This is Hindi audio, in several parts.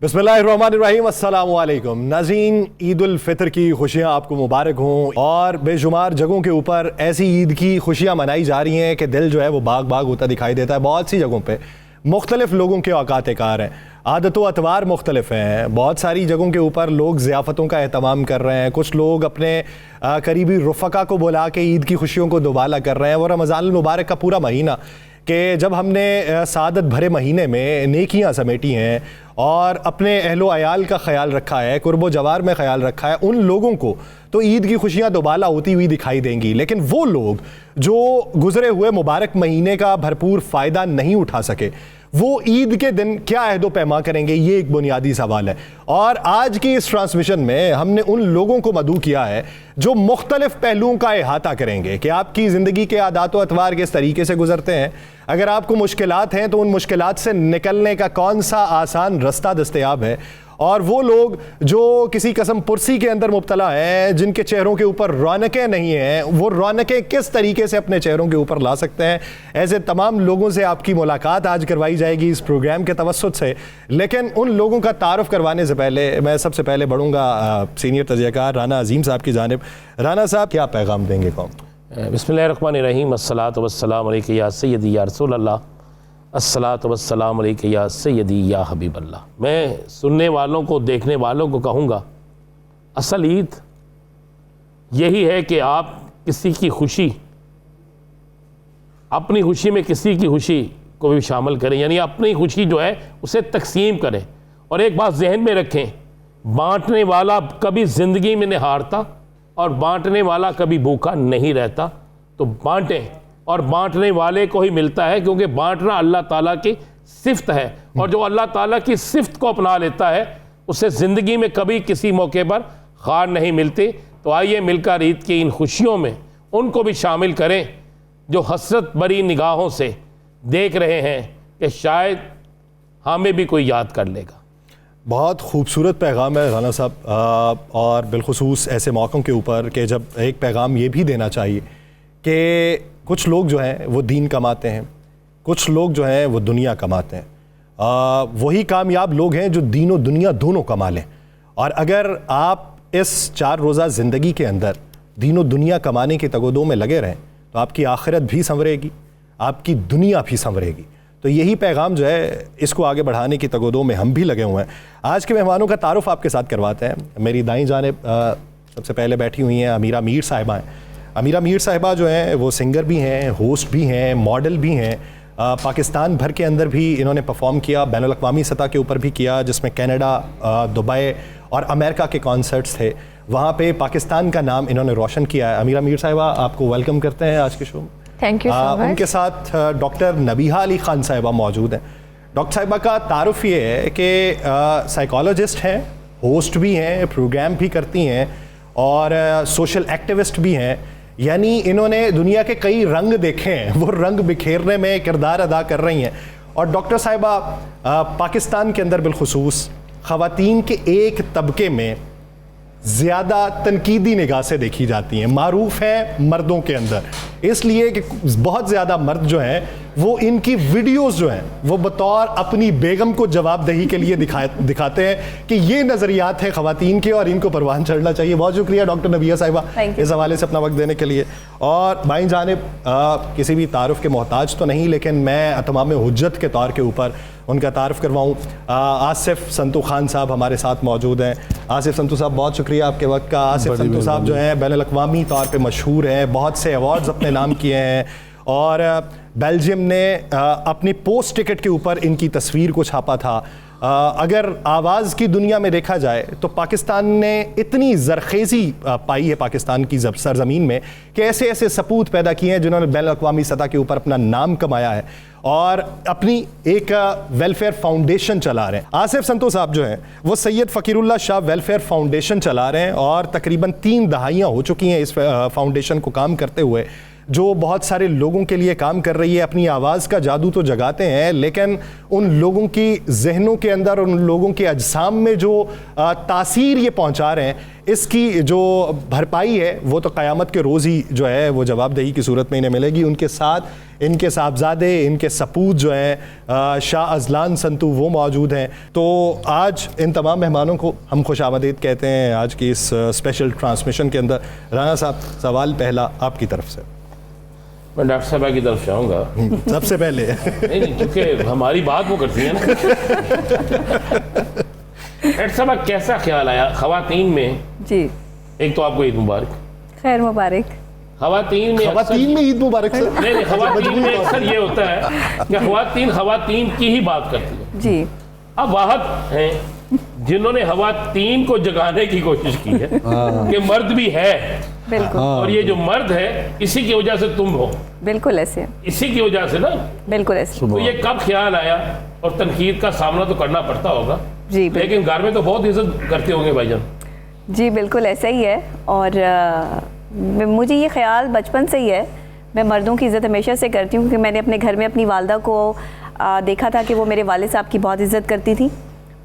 बिस्मिल्लाहिर्रहमानिर्रहीम, अस्सलाम वालेकुम नाज़रीन। ईद उल फितर की खुशियाँ आपको मुबारक हों। और बेशुमार जगहों के ऊपर ऐसी ईद की खुशियाँ मनाई जा रही हैं कि दिल जो है वो बाग बाग होता दिखाई देता है। बहुत सी जगहों पे मुख्तलिफ लोगों के औकात कार हैं, आदत व अतवार मुख्तलिफ हैं। बहुत सारी जगहों के ऊपर लोग ज़ियाफ़तों का एहतमाम कर रहे हैं। कुछ लोग अपने करीबी रुफ़क़ा को बुला के ईद की खुशियों को दोबाला कर रहे हैं। वो रमज़ान मुबारक का पूरा महीना कि जब हमने सादत भरे महीने में नेकियां समेटी हैं और अपने अहलो अयाल का ख्याल रखा है, कुर्बो जवार में ख्याल रखा है, उन लोगों को तो ईद की खुशियां दोबाला होती हुई दिखाई देंगी। लेकिन वो लोग जो गुजरे हुए मुबारक महीने का भरपूर फ़ायदा नहीं उठा सके, वो ईद के दिन क्या अहदो पैमा करेंगे, ये एक बुनियादी सवाल है। और आज की इस ट्रांसमिशन में हमने उन लोगों को मदऊ किया है जो मुख्तलिफ पहलुओं का अहाता करेंगे कि आपकी ज़िंदगी के आदात व अतवार किस तरीके से गुजरते हैं। अगर आपको मुश्किलात हैं तो उन मुश्किलात से निकलने का कौन सा आसान रास्ता दस्तयाब है, और वो लोग जो किसी कसम पुरसी के अंदर मुब्तला हैं, जिनके चेहरों के ऊपर रौनकें नहीं हैं, वो रौनकें किस तरीके से अपने चेहरों के ऊपर ला सकते हैं। ऐसे तमाम लोगों से आपकी मुलाकात आज करवाई जाएगी इस प्रोग्राम के तवस्सुत से। लेकिन उन लोगों का तारुफ करवाने से पहले मैं सबसे पहले बढ़ूँगा सीनियर तजज़ियाकार राना अज़ीम साहब की जानिब। राना साहब, क्या पैगाम देंगे कौम? बिस्मिल्लाहिर्रहमानिर्रहीम, अस्सलातु वस्सलामु अलैका या सय्यदी या रसूल अल्लाह, अस्सलातु वस्सलामु अलैका या सय्यदी या हबीब अल्लाह। मैं सुनने वालों को, देखने वालों को कहूँगा, असल ईद यही है कि आप किसी की खुशी, अपनी खुशी में किसी की खुशी को भी शामिल करें, यानी अपनी खुशी जो है उसे तकसीम करें। और एक बात जहन में रखें, बांटने वाला कभी ज़िंदगी में नहीं हारता और बांटने वाला कभी भूखा नहीं रहता। तो बांटें, और बांटने वाले को ही मिलता है, क्योंकि बांटना अल्लाह ताला की सिफ्त है। और जो अल्लाह ताला की सिफ्त को अपना लेता है उसे ज़िंदगी में कभी किसी मौके पर खार नहीं मिलती। तो आइए मिलकर ईद की इन खुशियों में उनको भी शामिल करें जो हसरत भरी निगाहों से देख रहे हैं कि शायद हमें भी कोई याद कर लेगा। बहुत खूबसूरत पैगाम है राना साहब, और बिलखुसूस ऐसे मौक़ों के ऊपर कि जब एक पैगाम ये भी देना चाहिए कि कुछ लोग जो हैं वो दीन कमाते हैं, कुछ लोग जो हैं वो दुनिया कमाते हैं। वही कामयाब लोग हैं जो दीन और दुनिया दोनों कमा लें। और अगर आप इस 4 रोज़ा ज़िंदगी के अंदर दीन और दुनिया कमाने की तगोदों में लगे रहें तो आपकी आखिरत भी संवरेगी, आपकी दुनिया भी संवरेगी। तो यही पैगाम जो है, इसको आगे बढ़ाने की तगोदों में हम भी लगे हुए हैं। आज के मेहमानों का तारुफ आपके साथ करवाते हैं। मेरी दाईं जानिब सबसे पहले बैठी हुई हैं अमीरा मीर साहिबा हैं। अमीरा मीर साहिबा जो हैं वो सिंगर भी हैं, होस्ट भी हैं, मॉडल भी हैं। पाकिस्तान भर के अंदर भी इन्होंने परफॉर्म किया, बैनुल अक़वामी सतह के ऊपर भी किया, जिसमें कनाडा, दुबई और अमेरिका के कॉन्सर्ट्स थे। वहाँ पे पाकिस्तान का नाम इन्होंने रोशन किया है। अमीरा मीर साहिबा, आपको वेलकम करते हैं आज के शो में। Thank you so much. उनके साथ डॉक्टर नबीहा अली खान साहिबा मौजूद हैं। डॉक्टर साहिबा का तारुफ ये है कि साइकोलॉजिस्ट हैं, होस्ट भी हैं, प्रोग्राम भी करती हैं और सोशल एक्टिविस्ट भी हैं। यानी इन्होंने दुनिया के कई रंग देखे हैं, वो रंग बिखेरने में किरदार अदा कर रही हैं। और डॉक्टर साहिबा पाकिस्तान के अंदर बिलखुसूस ख़वातीन के एक तबके में ज़्यादा तनकीदी निगाह से देखी जाती हैं, मारूफ है मर्दों के अंदर, इसलिए कि बहुत ज़्यादा मर्द जो हैं वो इनकी वीडियोस जो हैं वो बतौर अपनी बेगम को जवाबदेही के लिए दिखाते हैं कि ये नज़रियात हैं ख़वातीन के और इनको परवान चढ़ना चाहिए। बहुत शुक्रिया डॉक्टर नबीहा साहिबा इस हवाले से अपना वक्त देने के लिए। और बाईं जानिब किसी भी तारुफ के मोहताज तो नहीं, लेकिन मैं अतमाम हुज्जत के तौर के ऊपर उनका तारुफ करवाऊँ। आसिफ संतू खान साहब हमारे साथ मौजूद हैं। आसिफ संतू साहब, बहुत शुक्रिया आपके वक्त का। आसिफ संतू साहब जो हैं बैनुल अक़वामी तौर पे मशहूर हैं, बहुत से अवार्ड्स अपने नाम किए हैं और बेल्जियम ने अपनी पोस्ट टिकट के ऊपर इनकी तस्वीर को छापा था। अगर आवाज़ की दुनिया में देखा जाए तो पाकिस्तान ने इतनी ज़रखेज़ी पाई है पाकिस्तान की सरज़मीन में कि ऐसे ऐसे सपूत पैदा किए हैं जिन्होंने बैनुल अक़वामी सतह के ऊपर अपना नाम कमाया है और अपनी एक वेलफेयर फाउंडेशन चला रहे हैं। आसिफ संतू साहब जो हैं वो सैयद फ़कीरुल्लाह शाह वेलफेयर फाउंडेशन चला रहे हैं और तकरीबन 3 दहाइयाँ हो चुकी हैं इस फाउंडेशन को काम करते हुए। जो बहुत सारे लोगों के लिए काम कर रही है, अपनी आवाज़ का जादू तो जगाते हैं, लेकिन उन लोगों की जहनों के अंदर, उन लोगों के अजसाम में जो तासीर ये पहुंचा रहे हैं, इसकी जो भरपाई है वो तो क़यामत के रोज़ ही जो है वो जवाबदेही की सूरत में इन्हें मिलेगी। उनके साथ इनके साहबजादे, इनके सपूत जो हैं शाह अजलान संतू, वो मौजूद हैं। तो आज इन तमाम मेहमानों को हम खुशामदीद कहते हैं आज की इस स्पेशल ट्रांसमिशन के अंदर। राना साहब, सवाल पहला आपकी तरफ से। मैं डॉक्टर साहबा की तरफ से आऊँगा सबसे पहले। नहीं, क्योंकि हमारी बात वो करती है ना। डॉक्टर साहबा, कैसा ख्याल आया ख़वातीन में? जी, एक तो आपको ईद मुबारक। खैर मुबारक। ख़वातीन में ईद मुबारक सर। नहीं, ख़वातीन में अक्सर ये होता है कि ख़वातीन की ही बात करती है जी। अब वाहद हैं जिन्होंने ख़वातीन को जगाने की कोशिश की है कि मर्द भी है, बिल्कुल, और ये जो मर्द है इसी की वजह से तुम हो। बिल्कुल ऐसे, इसी की वजह से ना, बिल्कुल ऐसे। तो ये कब ख्याल आया? और तनकीद का सामना तो करना पड़ता होगा जी, लेकिन घर में तो बहुत इज्जत करते होंगे भाईजान। जी बिल्कुल ऐसा ही है। और मुझे ये ख्याल बचपन से ही है। मैं मर्दों की इज़्ज़त हमेशा से करती हूँ, क्योंकि मैंने अपने घर में अपनी वालदा को देखा था कि वो मेरे वालिद साहब की बहुत इज़्ज़त करती थी,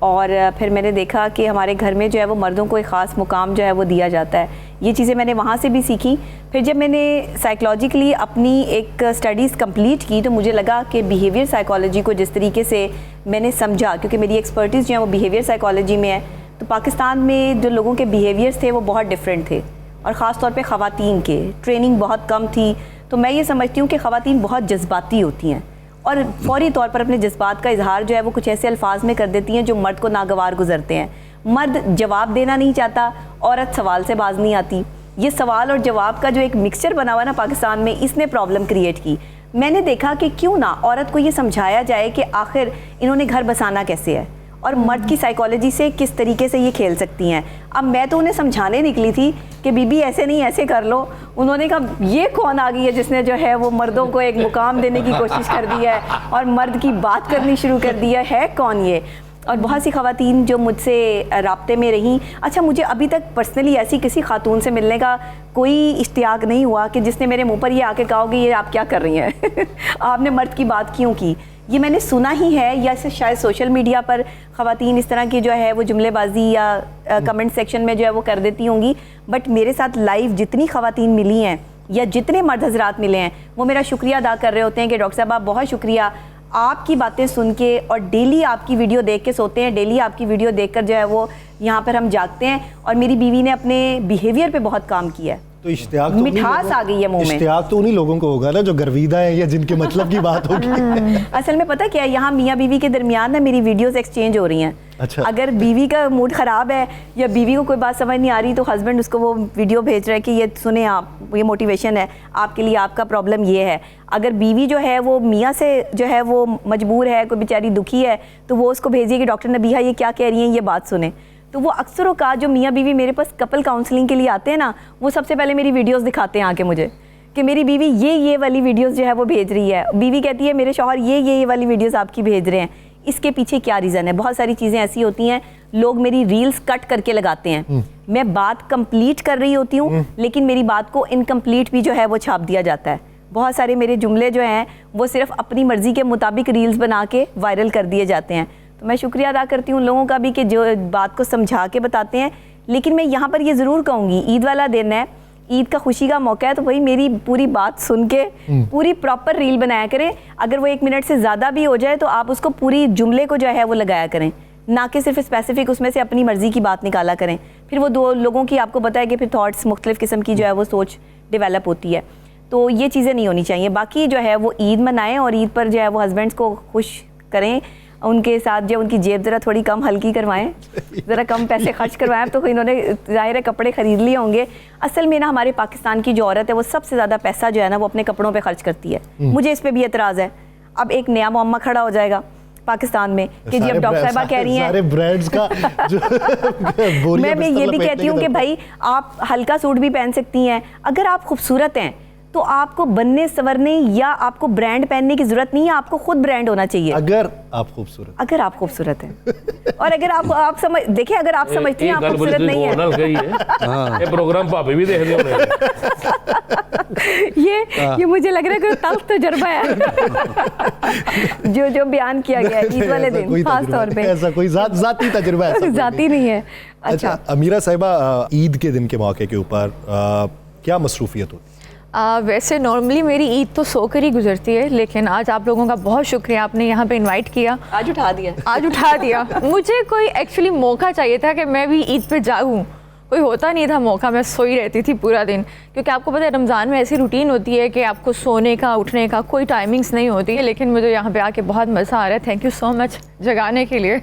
और फिर मैंने देखा कि हमारे घर में जो है वो मर्दों को एक ख़ास मुकाम जो है वो दिया जाता है। ये चीज़ें मैंने वहाँ से भी सीखी। फिर जब मैंने साइकोलॉजिकली अपनी एक स्टडीज़ कंप्लीट की तो मुझे लगा कि बिहेवियर साइकोलॉजी को जिस तरीके से मैंने समझा, क्योंकि मेरी एक्सपर्टीज़ जो है वो बिहेवियर साइकोलॉजी में है, तो पाकिस्तान में जो लोगों के बिहेवियर्स थे वो बहुत डिफरेंट थे, और ख़ास तौर पे ख़वातीन के ट्रेनिंग बहुत कम थी। तो मैं ये समझती हूँ कि ख़वातीन बहुत जज्बाती होती हैं और फौरी तौर पर अपने जज्बात का इजहार जो है वो कुछ ऐसे अल्फाज में कर देती हैं जो मर्द को नागवार गुजरते हैं। मर्द जवाब देना नहीं चाहता, औरत सवाल से बाज नहीं आती। ये सवाल और जवाब का जो एक मिक्सचर बना हुआ ना पाकिस्तान में, इसने प्रॉब्लम क्रिएट की। मैंने देखा कि क्यों ना औरत को ये समझाया जाए कि आखिर इन्होंने घर बसाना कैसे है और मर्द की साइकोलॉजी से किस तरीके से ये खेल सकती हैं। अब मैं तो उन्हें समझाने निकली थी कि बीबी ऐसे नहीं ऐसे कर लो। उन्होंने कहा ये कौन आ गई है जिसने जो है वो मर्दों को एक मुकाम देने की कोशिश कर दी है और मर्द की बात करनी शुरू कर दी है कौन ये। और बहुत सी ख़वातीन जो मुझसे राब्ते में रहीं, अच्छा मुझे अभी तक पर्सनली ऐसी किसी खातून से मिलने का कोई इश्तियाक नहीं हुआ कि जिसने मेरे मुंह पर ये आके कहा कि ये आप क्या कर रही हैं आपने मर्द की बात क्यों की। ये मैंने सुना ही है, या शायद सोशल मीडिया पर ख़वातीन इस तरह की जो है वो जुमलेबाजी या कमेंट सेक्शन में जो है वो कर देती होंगी। बट मेरे साथ लाइव जितनी ख़वातीन मिली हैं या जितने मर्द हजरात मिले हैं वो मेरा शुक्रिया अदा कर रहे होते हैं कि डॉक्टर साहब आप बहुत शुक्रिया, आपकी बातें सुन के और डेली आपकी वीडियो देख के सोते हैं, डेली आपकी वीडियो देखकर जो है वो यहाँ पर हम जागते हैं। और मेरी बीवी ने अपने बिहेवियर पे बहुत काम किया है, तो इश्तियाक तो मिठास आ गई है मुंह में। इश्तियाक तो उन्हीं लोगों को होगा ना जो गर्विदा है या जिनके मतलब की बात होगी। असल में पता क्या है, यहाँ मियाँ बीवी के दरमियान ना मेरी वीडियोस एक्सचेंज हो रही हैं। अच्छा। अगर बीवी का मूड ख़राब है या बीवी को कोई बात समझ नहीं आ रही तो हस्बैंड उसको वो वीडियो भेज रहा है कि ये सुने आप, ये मोटिवेशन है आपके लिए, आपका प्रॉब्लम ये है। अगर बीवी जो है वो मियाँ से जो है वो मजबूर है, कोई बेचारी दुखी है, तो वो उसको भेजिए कि डॉक्टर नबीहा ये क्या कह रही हैं, ये बात सुने। तो वो अक्सर का जो मियाँ बीवी मेरे पास कपल काउंसलिंग के लिए आते हैं ना, वो सबसे पहले मेरी वीडियोस दिखाते हैं आके मुझे कि मेरी बीवी ये वाली वीडियोस जो है वो भेज रही है। बीवी कहती है मेरे शौहर ये वाली वीडियोस आपकी भेज रहे हैं, इसके पीछे क्या रीज़न है। बहुत सारी चीज़ें ऐसी होती हैं, लोग मेरी रील्स कट करके लगाते हैं, मैं बात कंप्लीट कर रही होती हूँ लेकिन मेरी बात को इनकम्प्लीट भी जो है वो छाप दिया जाता है। बहुत सारे मेरे जुमले जो हैं वो सिर्फ अपनी मर्ज़ी के मुताबिक रील्स बना के वायरल कर दिए जाते हैं। तो मैं शुक्रिया अदा करती हूँ उन लोगों का भी कि जो बात को समझा के बताते हैं। लेकिन मैं यहाँ पर ये ज़रूर कहूँगी, ईद वाला दिन है, ईद का खुशी का मौका है, तो भाई मेरी पूरी बात सुन के पूरी प्रॉपर रील बनाया करें। अगर वो 1 मिनट से ज़्यादा भी हो जाए तो आप उसको पूरी जुमले को जो है वो लगाया करें, ना कि सिर्फ स्पेसिफिक उसमें से अपनी मर्ज़ी की बात निकाला करें। फिर वो दो लोगों की आपको पता है कि फिर थॉट्स मुख्तलिफ़ किस्म की जो है वो सोच डेवलप होती है। तो ये चीज़ें नहीं होनी चाहिए। बाकी जो है वो ईद मनाएं और ईद पर जो है वो हस्बैंड्स को खुश करें, उनके साथ जो उनकी जेब ज़रा थोड़ी कम हल्की करवाएं, ज़रा कम पैसे खर्च करवाएं। तो इन्होंने ज़ाहिर है कपड़े ख़रीद लिए होंगे। असल में ना हमारे पाकिस्तान की जो औरत है वो सबसे ज़्यादा पैसा जो है ना वो अपने कपड़ों पे खर्च करती है। मुझे इस पे भी एतराज़ है। अब एक नया मुअम्मा खड़ा हो जाएगा पाकिस्तान में कि जी अब डॉक्टर साहिबा कह रही हैं सारे ब्रांड्स का मैं ये भी कहती हूँ कि भाई आप हल्का सूट भी पहन सकती हैं। अगर आप खूबसूरत हैं तो आपको बनने संवरने या आपको ब्रांड पहनने की जरूरत नहीं है, आपको खुद ब्रांड होना चाहिए। अगर आप खूबसूरत हैं और अगर आप समझ देखिए, अगर आप समझती हैं आप खूबसूरत नहीं है, ये प्रोग्राम पापे भी देख लिया ये मुझे लग रहा है कि तल्ख तजुर्बा है जो बयान किया गया ईद वाले दिन खास तौर पे। ऐसा कोई जाती तजुर्बा है? जाती नहीं है। अच्छा अमीरा साहिबा, ईद के दिन के मौके के ऊपर क्या मसरूफियत होती है? वैसे नॉर्मली मेरी ईद तो सोकर ही गुजरती है, लेकिन आज आप लोगों का बहुत शुक्रिया, आपने यहाँ पे इनवाइट किया, आज उठा दिया। मुझे कोई एक्चुअली मौका चाहिए था कि मैं भी ईद पे जाऊँ, कोई होता नहीं था मौका, मैं सोई रहती थी पूरा दिन, क्योंकि आपको पता है रमज़ान में ऐसी रूटीन होती है कि आपको सोने का उठने का कोई टाइमिंग्स नहीं होती है। लेकिन मुझे यहाँ पे आके बहुत मज़ा आ रहा है, थैंक यू सो मच जगाने के लिए।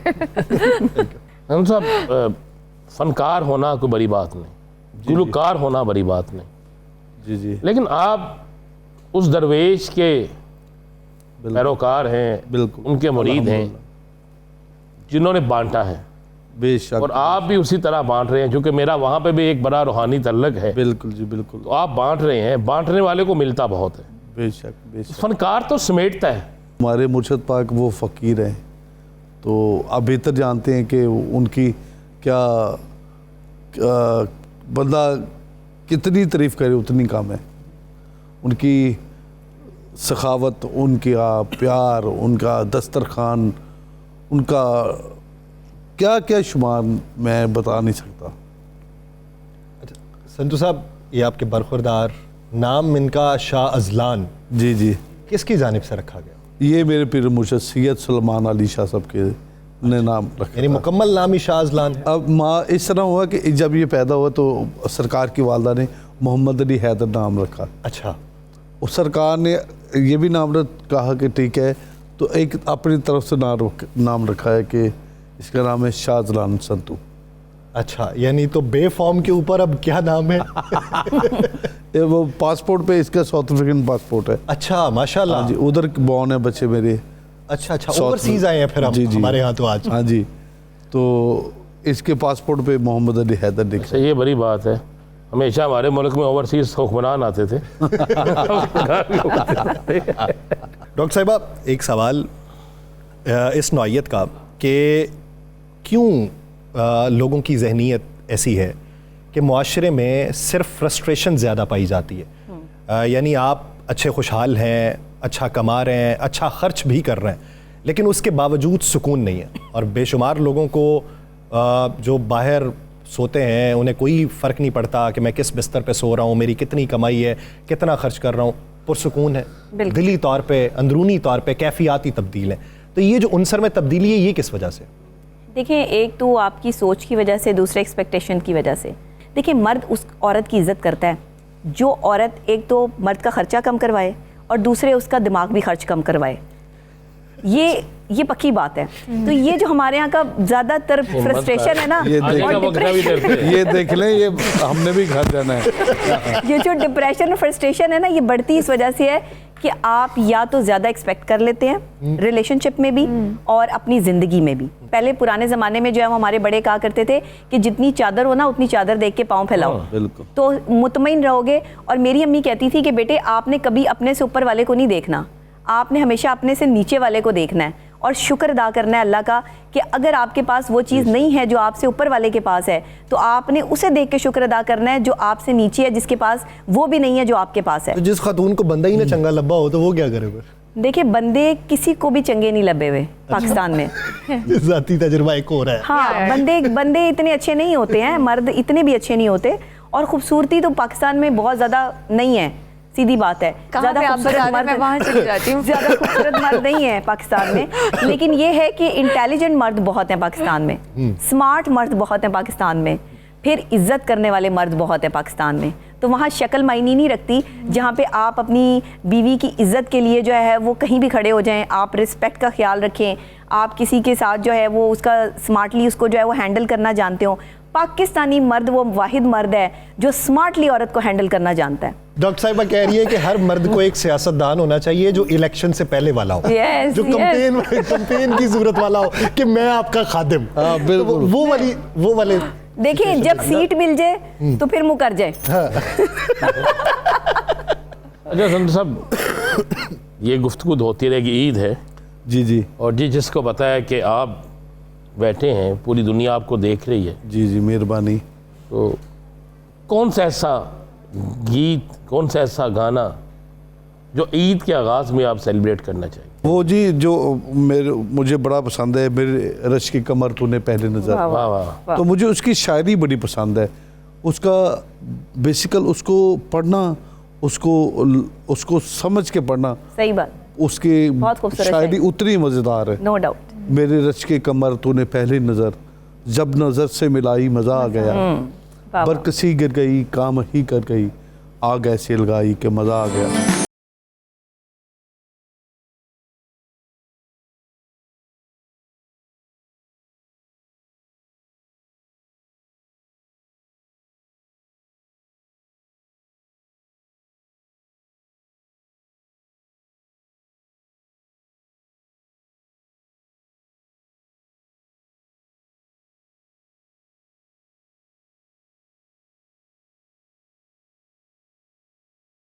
हम सब फनकार होना कोई बड़ी बात नहीं, गुलकार होना बड़ी बात नहीं, जी, लेकिन आप उस दरवेश के पैरोकार हैं, बिल्कुल, उनके मुरीद हैं जिन्होंने बांटा है, बेशक, और आप भी उसी तरह बांट रहे हैं, क्योंकि मेरा वहाँ पे भी एक बड़ा रूहानी तल्लक है। बिल्कुल जी, बिल्कुल, तो आप बांट रहे हैं, बांटने वाले को मिलता बहुत है। बेशक। फनकार तो समेटता है। हमारे मुर्शद पाक वो फ़कीर हैं, तो आप बेहतर जानते हैं कि उनकी क्या बंदा कितनी तारीफ़ करे उतनी कम है। उनकी सखावत, उनका प्यार, उनका दस्तरखान, उनका क्या क्या शुमार मैं बता नहीं सकता। संतू साहब, ये आपके बरखुरदार नाम इनका शाह अजलान, जी, किसकी जानिब से रखा गया? ये मेरे पीर मुर्शद सैयद सुलेमान अली शाह साहब के ने नाम रखा, यानी मुकम्मल नाम ही शाह अजलान है। अब माँ इस तरह हुआ कि जब ये पैदा हुआ तो सरकार की वालदा ने मोहम्मद अली हैदर नाम रखा। अच्छा, उस सरकार ने ये भी नाम कहा कि ठीक है, तो एक अपनी तरफ से नाम रखा है कि इसका नाम है शाह अजलान संतू। अच्छा, यानी तो बे फॉर्म के ऊपर अब क्या नाम है? ये वो पासपोर्ट पे इसका साउथ अफ्रीकन पासपोर्ट है। अच्छा, माशाल्लाह। हाँ जी, उधर बॉर्न है बच्चे मेरे। अच्छा, ओवरसीज आए हैं फिर हम, जी, हमारे यहाँ तो आज। हाँ जी, तो इसके पासपोर्ट पे मोहम्मद अली हैदर लिखा। ये बड़ी बात है, हमेशा हमारे मुल्क में ओवरसीज हुक्मरान आते थे। डॉक्टर साहिबा, एक सवाल इस नौइयत का कि क्यों लोगों की जहनीत ऐसी है कि मुआशरे में सिर्फ फ्रस्ट्रेशन ज़्यादा पाई जाती है। यानी आप अच्छे खुशहाल हैं, अच्छा कमा रहे हैं, अच्छा खर्च भी कर रहे हैं, लेकिन उसके बावजूद सुकून नहीं है। और बेशुमार लोगों को जो बाहर सोते हैं उन्हें कोई फ़र्क नहीं पड़ता कि मैं किस बिस्तर पे सो रहा हूँ, मेरी कितनी कमाई है, कितना खर्च कर रहा हूँ, पुरसुकून है, दिली तौर पे, अंदरूनी तौर पे कैफियाती तब्दील है। तो ये जो उनसर में तब्दीली है, ये किस वजह से? देखिए, एक तो आपकी सोच की वजह से, दूसरे एक्सपेक्टेशन की वजह से। देखिए, मर्द उस औरत की इज़्ज़त करता है जो औरत एक तो मर्द का खर्चा कम करवाए और दूसरे उसका दिमाग भी खर्च कम करवाए। ये पक्की बात है। तो ये जो हमारे यहाँ का ज़्यादातर फ्रस्ट्रेशन है ना, ये देख लें, ये हमने भी घर जाना है। ये जो डिप्रेशन और फ्रस्ट्रेशन है ना, ये बढ़ती इस वजह से है कि आप या तो ज़्यादा एक्सपेक्ट कर लेते हैं रिलेशनशिप में भी और अपनी ज़िंदगी में भी। पहले पुराने ज़माने में जो है हमारे बड़े कहा करते थे कि जितनी चादर हो ना उतनी चादर देख के पाँव फैलाओ, तो मुतमईन रहोगे। और मेरी अम्मी कहती थी कि बेटे, आपने कभी अपने से ऊपर वाले को नहीं देखना, आपने हमेशा अपने से नीचे वाले को देखना है और शुक्र अदा करना है अल्लाह का कि अगर आपके पास वो चीज़ नहीं है जो आपसे ऊपर वाले के पास है, तो आपने उसे देख के शुक्र अदा करना है जो आपसे नीचे है, जिसके पास वो भी नहीं है जो आपके पास है। तो जिस खातून को बंदा ही ना चंगा लब्बा हो तो वो क्या करे? देखिए, बंदे किसी को भी चंगे नहीं लबे हुए पाकिस्तान में। ज़ाती तजुर्बा एक और है। हाँ, बंदे इतने अच्छे नहीं होते हैं, मर्द इतने भी अच्छे नहीं होते। और खूबसूरती तो पाकिस्तान में बहुत ज़्यादा नहीं है, सीधी बात है। ज़्यादा खूबसूरत मर्द नहीं है पाकिस्तान में, लेकिन ये है कि इंटेलिजेंट मर्द बहुत हैं पाकिस्तान में, स्मार्ट मर्द बहुत हैं पाकिस्तान में, फिर इज्जत करने वाले मर्द बहुत हैं पाकिस्तान में। तो वहाँ शक्ल मायने नहीं रखती, जहाँ पे आप अपनी बीवी की इज्जत के लिए जो है वो कहीं भी खड़े हो जाएं, आप रिस्पेक्ट का ख्याल रखें, आप किसी के साथ जो है वो उसका स्मार्टली उसको जो है वो हैंडल करना जानते हो। पाकिस्तानी मर्द वो वाहिद मर्द है जो स्मार्टली औरत को हैंडल करना जानता है। डॉक्टर साहिबा कह रही है कि हर मर्द को एक सियासतदान होना चाहिए जो इलेक्शन से पहले वाला हो, जो कैंपेन की जरूरत वाला हो कि मैं आपका खादिम। हाँ, बिल्कुल। तो वो वाले देखिए, जब सीट मिल जाए तो फिर मुकर जाए। अच्छा संत साहब, ये गुफ्तगू होती रहेगी, ईद है जी जी और जिसको पता है कि आप बैठे हैं, पूरी दुनिया आपको देख रही है, जी जी, मेहरबानी। तो कौन सा ऐसा गीत, कौन सा ऐसा गाना जो ईद के आगाज़ में आप सेलिब्रेट करना चाहिए? वो जी जो मुझे बड़ा पसंद है, मेरे रश की कमर तूने पहले नजर। वाह वाह। तो मुझे उसकी शायरी बड़ी पसंद है, उसका बेसिकल उसको पढ़ना, उसको समझ के पढ़ना, सही बात, उसकी बहुत खूबसूरत शायरी उतनी मज़ेदार है। No doubt. मेरे रच के कमर तूने पहली नज़र, जब नज़र से मिलाई मज़ा आ गया, वाह, बरकसी गिर गई काम ही कर गई, आग ऐसे लगाई कि मज़ा आ गया।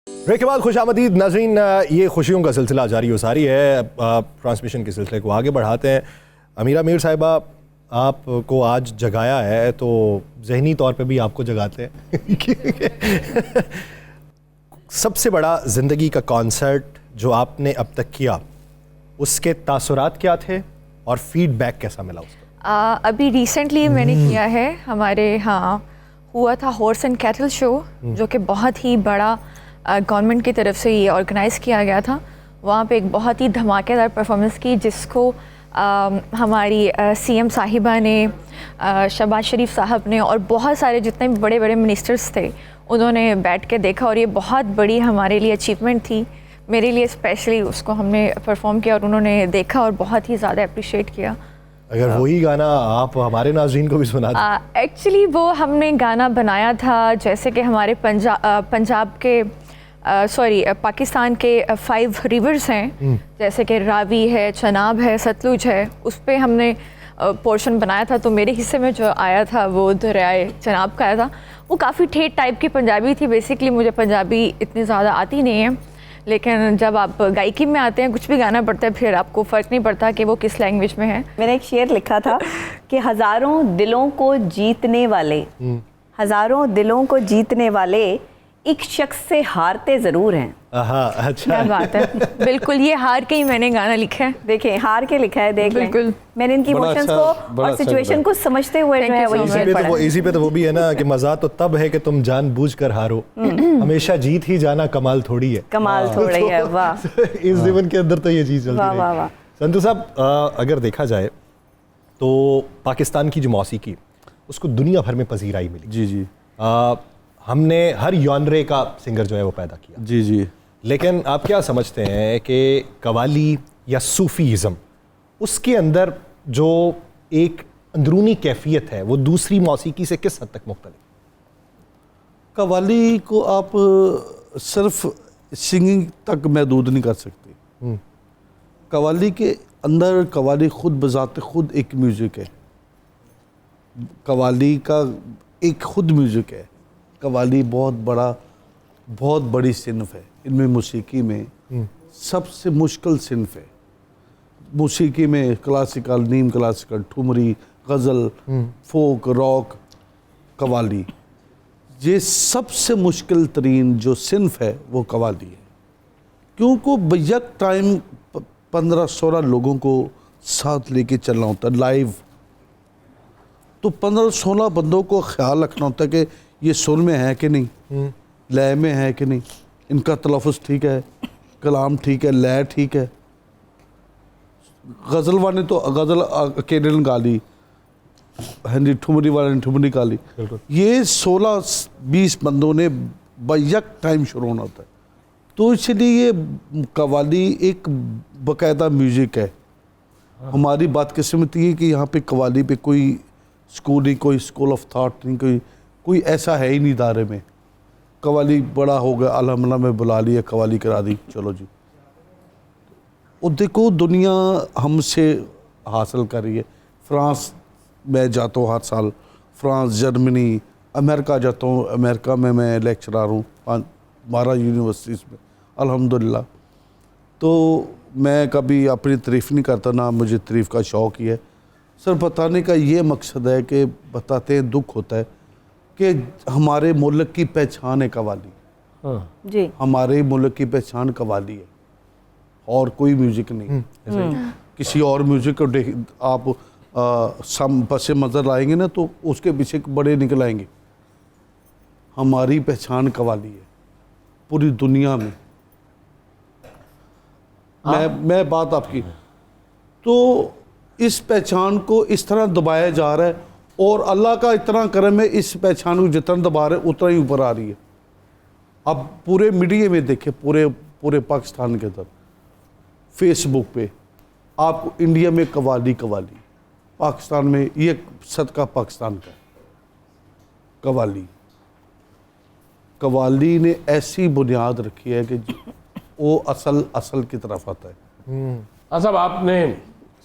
ब्रेक के बाद खुशामदीद नाज़रीन, ये खुशियों का सिलसिला जारी हो सारी है। ट्रांसमिशन के सिलसिले को आगे बढ़ाते हैं। अमीरा मीर साहिबा, आपको आज जगाया है तो जहनी तौर पे भी आपको जगाते हैं। सबसे बड़ा ज़िंदगी का कॉन्सर्ट जो आपने अब तक किया, उसके तासुरात क्या थे और फीडबैक कैसा मिला उसका? अभी रिसेंटली मैंने किया है, हमारे यहाँ हुआ था हॉर्स एंड कैटल शो, जो कि बहुत ही बड़ा गवर्नमेंट की तरफ से ये ऑर्गेनाइज़ किया गया था। वहाँ पे एक बहुत ही धमाकेदार परफॉर्मेंस की, जिसको हमारी सीएम साहिबा ने, शहबाज शरीफ साहब ने और बहुत सारे जितने भी बड़े बड़े मिनिस्टर्स थे, उन्होंने बैठ के देखा और ये बहुत बड़ी हमारे लिए अचीवमेंट थी। मेरे लिए स्पेशली उसको हमने परफॉर्म किया और उन्होंने देखा और बहुत ही ज़्यादा अप्रिशिएट किया। अगर वही गाना आप हमारे नाज़रीन को भी सुना दें। एक्चुअली वो हमने गाना बनाया था, जैसे कि हमारे पंजाब के पाकिस्तान के 5 रिवर्स हैं, जैसे कि रावी है, चनाब है, सतलुज है, उस पर हमने पोर्शन बनाया था। तो मेरे हिस्से में जो आया था वो दरियाए चनाब का आया था। वो काफ़ी ठेठ टाइप की पंजाबी थी। बेसिकली मुझे पंजाबी इतनी ज़्यादा आती नहीं है, लेकिन जब आप गायकी में आते हैं, कुछ भी गाना पड़ता है, फिर आपको फ़र्क नहीं पड़ता कि वो किस लैंग्वेज में है। मैंने एक शेर लिखा था कि हज़ारों दिलों को जीतने वाले, हज़ारों दिलों को जीतने वाले एक शख्स से हारते ज़रूर हैं। अच्छा, क्या बात है। बिल्कुल, ये हार के ही मैंने गाना लिखा है। देखें, हार के लिखा है, देख लें। बिल्कुल। मैंने इनकी बड़ा इमोशंस अच्छा- को बड़ा और अच्छा सिचुएशन लगा। को समझते हुए जो है वो Thank you so शेर पढ़ा है। इसी पे तो वो भी है ना कि मजा तो तब है कि तुम जानबूझ कर हारो, हमेशा जीत ही जाना कमाल थोड़ी है। कमाल थोड़ी है, वाह इस जीवन के अंदर तो ये चीज़ चलती वाह वाह है। वाह। संतू साहब, अगर देखा जाए तो पाकिस्तान की जो मौसीकी, उसको दुनिया भर में पजीराई मिली। जी जी हमने हर जॉनरे का सिंगर जो है वो पैदा किया, जी जी। लेकिन आप क्या समझते हैं कि कवाली या सूफीज़म, उसके अंदर जो एक अंदरूनी कैफियत है, वो दूसरी मौसीकी से किस हद तक मुख्तलिफ? कव्वाली को आप सिर्फ सिंगिंग तक महदूद नहीं कर सकते। कव्वाली के अंदर, कव्वाली खुद बजाते खुद एक म्यूज़िक है। कव्वाली का एक खुद म्यूज़िक है। कव्वाली बहुत बड़ी सिन्फ है। इनमें मौसीकी में सबसे मुश्किल सिन्फ है। मौसीकी में क्लासिकल, नीम क्लासिकल, ठुमरी, गज़ल, फोक, रॉक, कव्वाली, ये सबसे मुश्किल तरीन जो सिन्फ है वो कव्वाली है। क्योंकि बैक टाइम 15-16 लोगों को साथ लेके चलना होता है लाइव। तो 15-16 बंदों को ख्याल रखना होता है कि ये सुर में है कि नहीं, लय में है कि नहीं, इनका तलफ़ुज़ ठीक है, कलाम ठीक है, लय ठीक है। गज़ल वाले तो गज़ल अकेले ने गा ली, हाँ जी, ठुमरी वाले ने ठुमरी गा ली। ये 16-20 बंदों ने बैक टाइम शुरू होना होता है। तो इसलिए ये कव्वाली एक बाकायदा म्यूज़िक है। हमारी बात किस्मती है कि यहाँ पे कव्वाली पे कोई स्कूल नहीं, कोई स्कूल ऑफ थाट नहीं, कोई ऐसा है ही नहीं दायरे में। कव्वाली बड़ा हो गया, अल्हम्दुलिल्लाह में बुला लिया, कव्वाली करा दी, चलो जी। और देखो दुनिया हमसे हासिल कर रही है। फ्रांस मैं जाता हूँ हर साल, फ्रांस, जर्मनी, अमेरिका जाता हूँ। अमेरिका में मैं लेक्चरर हूँ 12 यूनिवर्सिटीज़ में। अल्हम्दुलिल्लाह। तो मैं कभी अपनी तारीफ़ नहीं करता, ना मुझे तारीफ़ का शौक़ ही है। सिर्फ बताने का ये मकसद है कि बताते हैं दुख होता है कि हमारे मुल्क की पहचान है कव्वाली। हाँ। जी, हमारे मुल्क की पहचान कव्वाली है और कोई म्यूज़िक नहीं। किसी और म्यूज़िक को आप सम पसे मंज़र लाएंगे ना तो उसके पीछे बड़े निकल आएंगे। हमारी पहचान कव्वाली है पूरी दुनिया में। मैं बात आपकी, तो इस पहचान को इस तरह दबाया जा रहा है और अल्लाह का इतना करम है, इस पहचान को जितना दबा रहे उतना ही ऊपर आ रही है। अब पूरे मीडिया में देखें, पूरे पाकिस्तान के अंदर फेसबुक पे आपको इंडिया में कव्वाली, पाकिस्तान में ये सदका पाकिस्तान का कव्वाली ने ऐसी बुनियाद रखी है कि वो असल की तरफ आता है। साहब आपने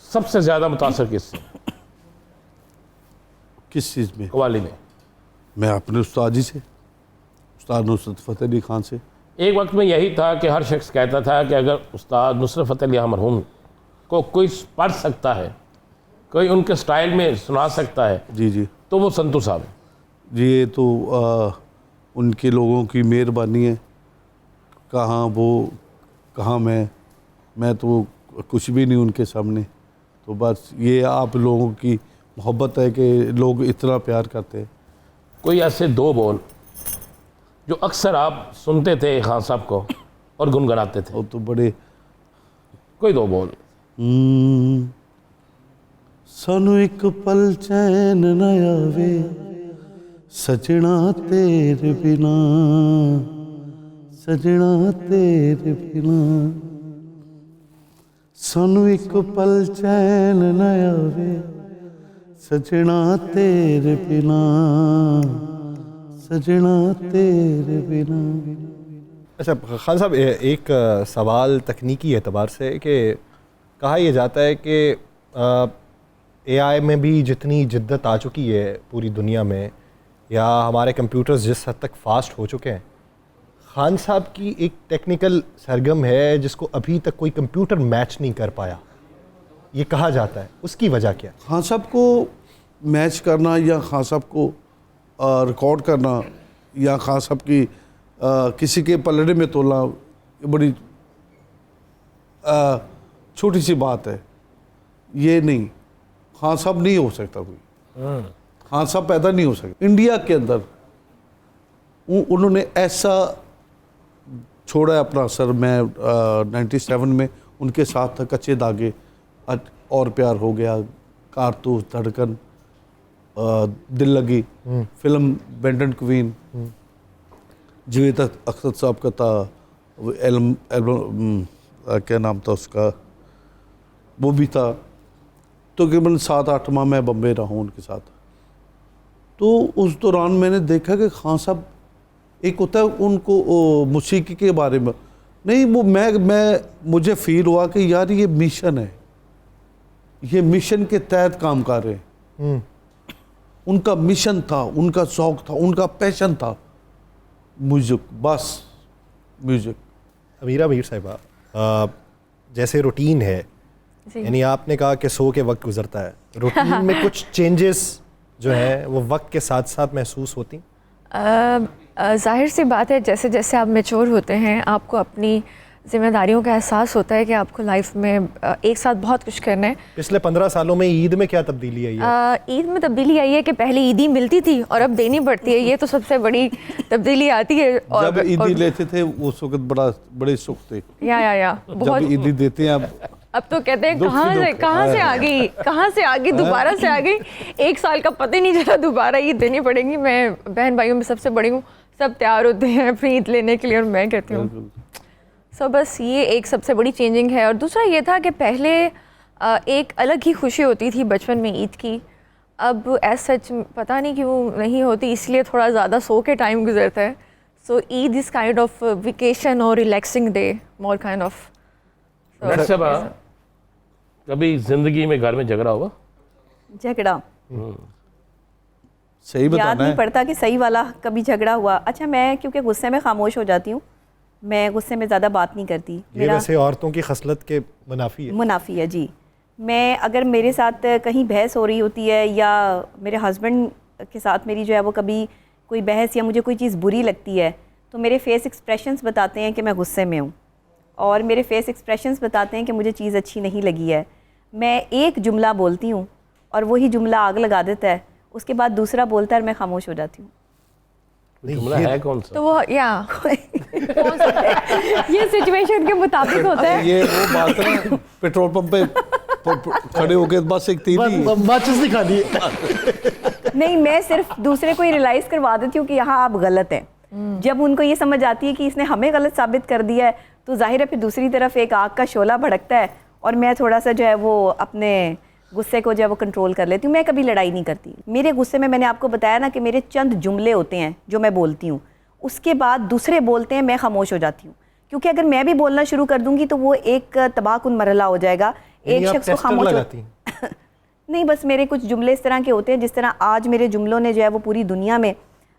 सबसे ज़्यादा मुतासर किससे? किस चीज़ में? कव्वाली में। मैं अपने उस्ताद जी से, उस्ताद नुसरत फ़तेह अली खान से। एक वक्त में यही था कि हर शख्स कहता था कि अगर उस्ताद नुसरत फ़तेह अली मरहूम को कोई पढ़ सकता है, कोई उनके स्टाइल में सुना सकता है, जी तो वो संतू साहब है। जी, ये तो उनके लोगों की मेहरबानी है। कहाँ वो कहाँ मैं तो कुछ भी नहीं उनके सामने। तो बस ये आप लोगों की मोहब्बत है कि लोग इतना प्यार करते हैं। कोई ऐसे दो बोल जो अक्सर आप सुनते थे खान साहब को और गुनगुनाते थे? वो तो बड़े, कोई दो बोल। सानू एक पल चैन न आवे सजना तेरे बिना, सजना तेरे बिना। सानू एक पल चैन न आवे सजना तेरे बिना, सजना तेरे बिना। अच्छा खान साहब, एक सवाल तकनीकी एतबार से कि कहा यह जाता है कि एआई में भी जितनी जिद्दत आ चुकी है पूरी दुनिया में, या हमारे कंप्यूटर्स जिस हद तक फास्ट हो चुके हैं, खान साहब की एक टेक्निकल सरगम है जिसको अभी तक कोई कंप्यूटर मैच नहीं कर पाया, ये कहा जाता है। उसकी वजह क्या? खान साहब को मैच करना या खान साहब को रिकॉर्ड करना या खान साहब की किसी के पलड़े में तोलना ये बड़ी छोटी सी बात है। ये नहीं, खान साहब नहीं हो सकता कोई। खान साहब पैदा नहीं हो सकते इंडिया के अंदर। उन्होंने ऐसा छोड़ा है अपना असर। मैं 97 में उनके साथ था, कच्चे धागे, और प्यार हो गया, कारतूस, धड़कन, दिल लगी, फिल्म बेंडन क्वीन, जवेद अख्तर साहब का था एल्बम, क्या नाम था उसका, वो भी था। तो तकरीबन 7-8 माह मैं बम्बे रहा हूँ उनके साथ। तो उस दौरान मैंने देखा कि खान साहब, एक होता है उनको मौसीकी के बारे में नहीं, वो मैं मुझे फील हुआ कि यार ये मिशन है, ये मिशन के तहत काम कर रहे हैं। उनका मिशन था, उनका शौक था, उनका पैशन था म्यूजिक, बस म्यूजिक। अमीरा मीर साहिबा, जैसे रूटीन है, यानी आपने कहा कि सो के वक्त गुजरता है, रूटीन में कुछ चेंजेस जो है वो वक्त के साथ साथ महसूस होती? जाहिर सी बात है, जैसे जैसे आप मैच्योर होते हैं, आपको अपनी जिम्मेदारियों का एहसास होता है कि आपको लाइफ में एक साथ बहुत कुछ करना है। पिछले 15 सालों में ईद में क्या तब्दीली आई है? ईद में तब्दीली आई है कि पहले ईदी मिलती थी और अब देनी पड़ती है। ये तो सबसे बड़ी तब्दीली आती है। और जब ईदी लेते थे उस वक्त बड़े सुख थे। या बहुत। जब ईदी देते हैं अब तो कहते हैं कहाँ से आ गई दोबारा से आ गई। 1 साल का पता ही नहीं चला, दोबारा ईद देनी पड़ेगी। मैं बहन भाइयों में सबसे बड़ी हूँ, सब तैयार होते हैं अपनी ईद लेने के लिए और मैं कहती हूँ। सो बस ये एक सबसे बड़ी चेंजिंग है। और दूसरा ये था कि पहले एक अलग ही खुशी होती थी बचपन में ईद की, अब एज सच पता नहीं क्यों नहीं होती, इसलिए थोड़ा ज़्यादा सो के टाइम गुजरता है। So Eid is kind of vacation और relaxing day, more kind of. कभी जिंदगी में घर में झगड़ा हुआ? झगड़ा सही बताना याद नहीं है। पड़ता कि सही वाला कभी झगड़ा हुआ। अच्छा, मैं क्योंकि गुस्से में खामोश हो जाती हूँ, मैं गुस्से में ज़्यादा बात नहीं करती। ये वैसे औरतों की खसलत के मुनाफी है। मुनाफी है जी। मैं अगर मेरे साथ कहीं बहस हो रही होती है या मेरे हस्बैंड के साथ मेरी जो है वो कभी कोई बहस या मुझे कोई चीज़ बुरी लगती है तो मेरे फेस एक्सप्रेशंस बताते हैं कि मैं गुस्से में हूँ, और मेरे फेस एक्सप्रेशंस बताते हैं कि मुझे चीज़ अच्छी नहीं लगी है। मैं एक जुमला बोलती हूँ और वही जुमला आग लगा देता है, उसके बाद दूसरा बोलता है और मैं खामोश हो जाती हूँ। जुमला है कौन सा? तो वो या ये सिचुएशन के मुताबिक होता है। ये वो बात है ना, पेट्रोल पंप पे खड़े होके बस एक तीर ही माचिस दिखा दी। नहीं, मैं सिर्फ दूसरे को ही रियलाइज़ करवा देती हूँ कि यहाँ आप गलत हैं। जब उनको ये समझ आती है कि इसने हमें गलत साबित कर दिया है तो जाहिर है फिर दूसरी तरफ एक आग का शोला भड़कता है और मैं थोड़ा सा जो है वो अपने गुस्से को जो है वो कंट्रोल कर लेती हूँ। मैं कभी लड़ाई नहीं करती। मेरे गुस्से में मैंने आपको बताया ना कि मेरे चंद जुमले होते हैं जो मैं बोलती हूँ, उसके बाद दूसरे बोलते हैं, मैं खामोश हो जाती हूँ, क्योंकि अगर मैं भी बोलना शुरू कर दूंगी तो वो एक तबाहकुन मरहला हो जाएगा। एक शख्स को खामोश नहीं, बस मेरे कुछ जुमले इस तरह के होते हैं जिस तरह आज मेरे जुमलों ने जो है वो पूरी दुनिया में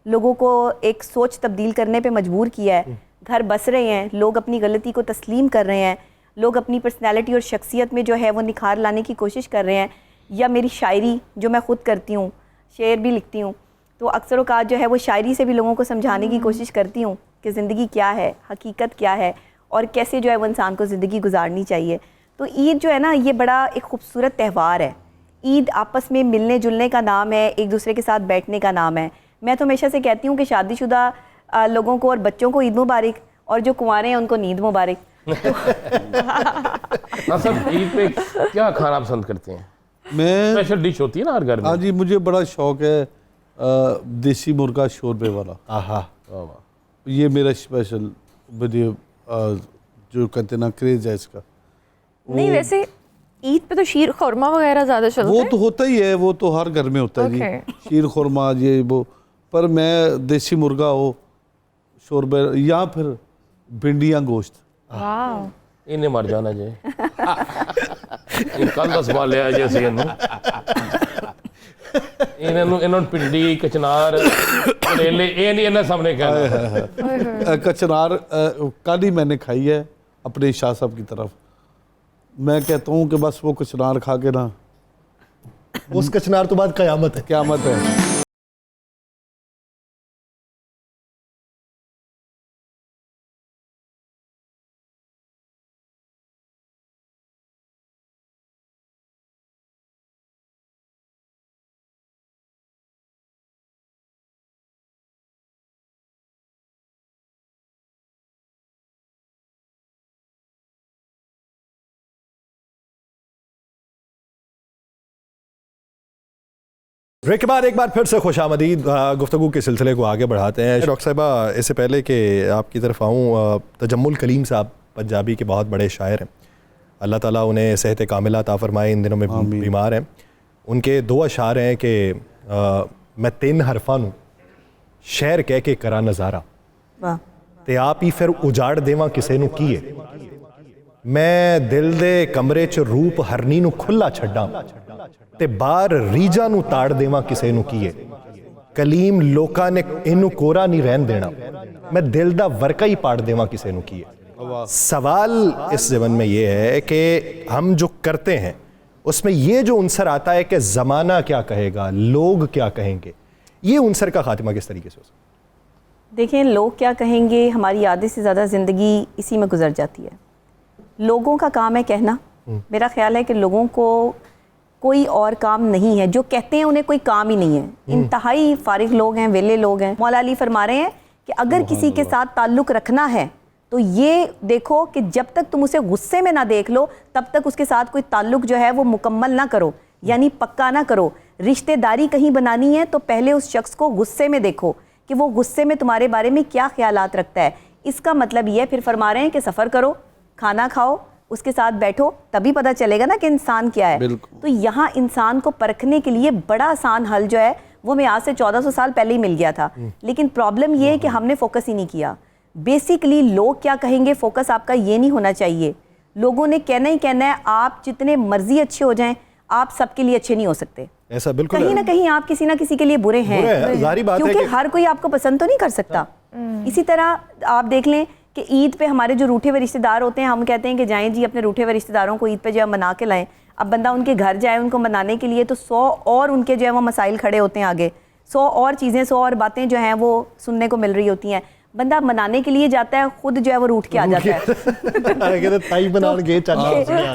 लोगों को एक सोच तब्दील करने पे मजबूर किया है। घर बस रहे हैं, लोग अपनी गलती को तस्लीम कर रहे हैं, लोग अपनी पर्सनैलिटी और शख्सियत में जो है वो निखार लाने की कोशिश कर रहे हैं। या मेरी शायरी जो मैं ख़ुद करती हूँ, शेर भी लिखती हूँ, तो अक्सर औक़ात जो है वो शायरी से भी लोगों को समझाने की कोशिश करती हूँ कि ज़िंदगी क्या है, हकीकत क्या है और कैसे जो है वो इंसान को ज़िंदगी गुजारनी चाहिए। तो ईद जो है ना, ये बड़ा एक खूबसूरत त्यौहार है। ईद आपस में मिलने जुलने का नाम है, एक दूसरे के साथ बैठने का नाम है। मैं तो हमेशा से कहती हूँ कि शादीशुदा लोगों को और बच्चों को ईद मुबारक, और जो कुंवारे हैं उनको नींद मुबारक। सब ईद पे क्या खाना पसंद करते हैं? मैं स्पेशल डिश होती है ना हर घर में। हाँ जी, मुझे बड़ा शौक है देसी मुर्गा शोरबे वाला। आहा, ये मेरा स्पेशल मुझे जो कहते हैं ना क्रेज है इसका। नहीं, वैसे ईद पे तो शीर खुरमा वगैरह ज़्यादा चलता है। वो तो होता ही है, वो तो हर घर में होता है जी, शीर खुरमा ये वो। पर मैं देसी मुर्गा हो शोरबे या फिर भिंडियाँ गोश्त। वाह, इन्हें मर जाना जी। कल दस बार लिया जैसे इन्होंने पिंडी कचनार करेले ये नहीं इन्हें सामने कहना। कचनार कल ही मैंने खाई है अपने शाह साहब की तरफ। मैं कहता हूँ कि बस वो कचनार खा के ना, उस कचनार तो बाद कयामत है। क़यामत है। ब्रेक के बाद एक बार फिर से खुशामदीद गुफ्तगू के सिलसिले को आगे बढ़ाते हैं। डॉक्टर साहिबा, इससे पहले कि आपकी तरफ आऊँ, तजम्मुल कलीम साहब पंजाबी के बहुत बड़े शायर हैं, अल्लाह ताला उन्हें सेहत कामिला अता फरमाए, इन दिनों में बीमार हैं। उनके दो अशार हैं कि मैं तीन हरफा नूं शहर कह के करा नज़ारा, ते आप ही फिर उजाड़ देवां किसे नूं कीए, मैं दिल दे कमरे च रूप हरनी नूं खुला छड्डां, ते बार रीजा नूं ताड़ देवां किसे नूं कीए, कलीम लोकां ने इनू कोरा नहीं रहन देना, मैं दिल दा वर्का ही पाड़ देवां किसे नूं कीए। सवाल इस ज़मन में ये है कि हम जो करते हैं उसमें ये जो उनसर आता है कि ज़माना क्या कहेगा, लोग क्या कहेंगे, ये उनसर का खात्मा किस तरीके से हो सकता है? देखें, लोग क्या कहेंगे, हमारी आधे से ज़्यादा ज़िंदगी इसी में गुजर जाती है। लोगों का काम है कहना। मेरा ख्याल है कि लोगों को कोई और काम नहीं है, जो कहते हैं उन्हें कोई काम ही नहीं है, इंतहाई फारिग लोग हैं, वेले लोग हैं। मौला अली फरमा रहे हैं कि अगर किसी के साथ ताल्लुक़ रखना है तो ये देखो कि जब तक तुम उसे गुस्से में ना देख लो तब तक उसके साथ कोई ताल्लुक़ जो है वो मुकम्मल ना करो, यानी पक्का ना करो। रिश्तेदारी कहीं बनानी है तो पहले उस शख्स को गुस्से में देखो कि वो गुस्से में तुम्हारे बारे में क्या ख्यालात रखता है। इसका मतलब ये, फिर फरमा रहे हैं कि सफ़र करो, खाना खाओ, उसके साथ बैठो, तभी पता चलेगा ना कि इंसान क्या है। तो यहाँ इंसान को परखने के लिए बड़ा आसान हल जो है वो मैं आज से 1400 साल पहले ही मिल गया था। लेकिन प्रॉब्लम ये है कि हमने फोकस ही नहीं किया। बेसिकली लोग क्या कहेंगे, फोकस आपका ये नहीं होना चाहिए। लोगों ने कहना ही कहना है, आप जितने मर्जी अच्छे हो जाएं, आप सबके लिए अच्छे नहीं हो सकते। ऐसा बिल्कुल कहीं ना कहीं आप किसी ना किसी के लिए बुरे हैं, जारी बात है क्योंकि कि हर कोई आपको पसंद तो नहीं कर सकता। इसी तरह आप देख लें कि ईद पे हमारे जो रूठे हुए रिश्तेदार होते हैं, हम कहते हैं कि जाएं जी अपने रूठे हुए रिश्तेदारों को ईद पे जो है मना के लाएं। अब बंदा उनके घर जाए उनको मनाने के लिए तो 100 और उनके जो है वो मसाइल खड़े होते हैं आगे, 100 और चीज़ें, 100 और बातें जो हैं वो सुनने को मिल रही होती हैं। बंदा मनाने के लिए जाता है, खुद जो है वो रूठ के आ जाता है।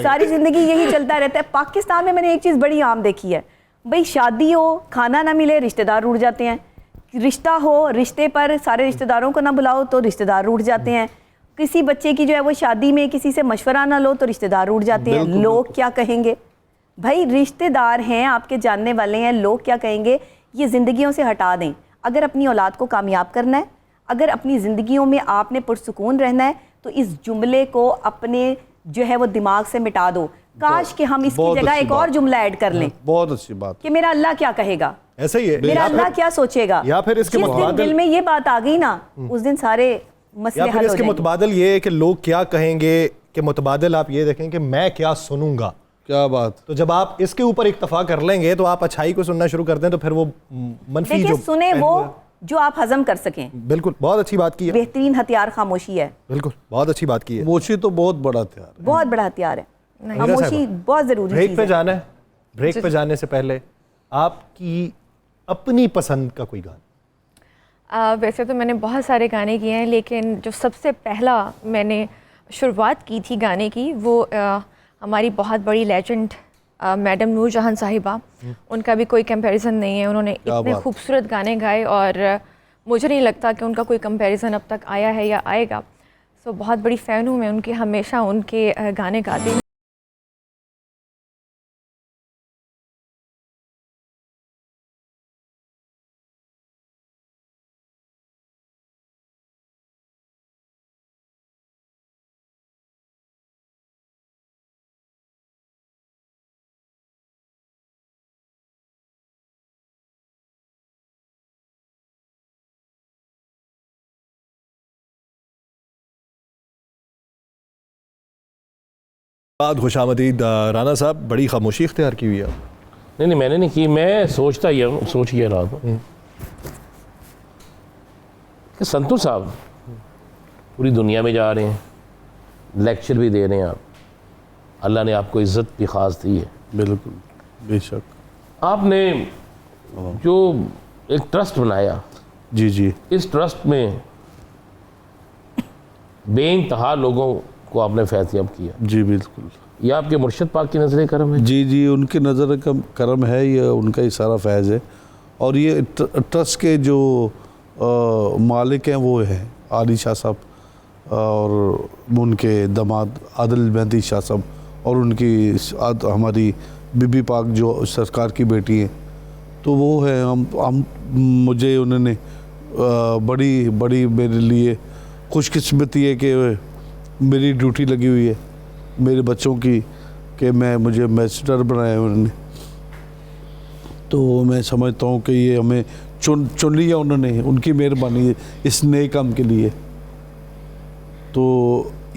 सारी ज़िंदगी यही चलता रहता है। पाकिस्तान में मैंने एक चीज़ बड़ी आम देखी है, भाई शादी हो, खाना ना मिले, रिश्तेदार रूठ जाते हैं। रिश्ता हो, रिश्ते पर सारे रिश्तेदारों को ना बुलाओ तो रिश्तेदार रूठ जाते हैं। किसी बच्चे की जो है वो शादी में किसी से मशवरा ना लो तो रिश्तेदार रूठ जाते हैं। लोग क्या कहेंगे? भाई रिश्तेदार हैं, आपके जानने वाले हैं, लोग क्या कहेंगे? ये ज़िंदगियों से हटा दें। अगर अपनी औलाद को कामयाब करना है, अगर अपनी ज़िंदगियों में आपने पुरसुकून रहना है, तो इस जुमले को अपने जो है वो दिमाग से मिटा दो। काश कि हम इसकी जगह एक और जुमला ऐड कर लें, बहुत अच्छी बात, कि मेरा अल्लाह क्या कहेगा, ऐसा ही है, मेरा अल्लाह क्या सोचेगा। या फिर इसके जिस दिन दिल में ये बात आ गई ना, उस दिन सारे मसले या फिर हल हो इसके जाएंगे। मुतबादल ये है कि लोग क्या कहेंगे के मुतबादल आप ये देखें कि मैं क्या सुनूंगा। क्या बात। तो जब आप इसके ऊपर इक्तफा कर लेंगे तो आप अच्छाई को सुनना शुरू कर दें, तो फिर वो मनफी देखिए, जो सुने वो जो आप हजम कर सकें। बिल्कुल, बहुत अच्छी बात की है। बेहतरीन हथियार खामोशी है। बिल्कुल, बहुत अच्छी बात की है। खामोशी तो बहुत बड़ा हथियार है, बहुत बड़ा हथियार है। खामोशी बहुत जरूरी ब्रेक चीज पे है। जाना है, ब्रेक पे जाने से पहले आपकी अपनी पसंद का कोई गाना? वैसे तो मैंने बहुत सारे गाने किए हैं, लेकिन जो सबसे पहला मैंने शुरुआत की थी गाने की वो हमारी बहुत बड़ी लेजेंड मैडम नूरजहान साहिबा, उनका भी कोई कंपैरिजन नहीं है। उन्होंने इतने खूबसूरत गाने गाए और मुझे नहीं लगता कि उनका कोई कंपैरिजन अब तक आया है या आएगा। सो बहुत बड़ी फ़ैन हूँ मैं उनकी, हमेशा उनके गाने गाती हूँ। बाद खुशामदीद राना साहब, बड़ी खामोशी इख्तियार की हुई है। नहीं, मैंने नहीं की, मैं सोच ये रहा था कि संतू साहब पूरी दुनिया में जा रहे हैं, लेक्चर भी दे रहे हैं, आप अल्लाह ने आपको इज़्ज़त भी ख़ास दी है। बिल्कुल, बेशक। आपने जो एक ट्रस्ट बनाया, जी जी, इस ट्रस्ट में बेइंतहा लोगों को आपने फैज़याब किया। जी बिल्कुल, ये आपके मुर्शिद पाक की नज़र करम है। जी जी, उनकी नज़र करम है, ये उनका ही सारा फैज़ है। और ये ट्रस्ट के जो मालिक हैं वो हैं आली शाह साहब और उनके दामाद आदिल मेहंदी शाह साहब और उनकी हमारी बीबी पाक जो सरकार की बेटी हैं, तो वो है हम मुझे उन्होंने बड़ी मेरे लिए खुशकिस्मती है कि मेरी ड्यूटी लगी हुई है मेरे बच्चों की, कि मुझे एम्बेसडर बनाया उन्होंने। तो मैं समझता हूँ कि ये हमें चुन लिया उन्होंने, उनकी मेहरबानी है इस नए काम के लिए। तो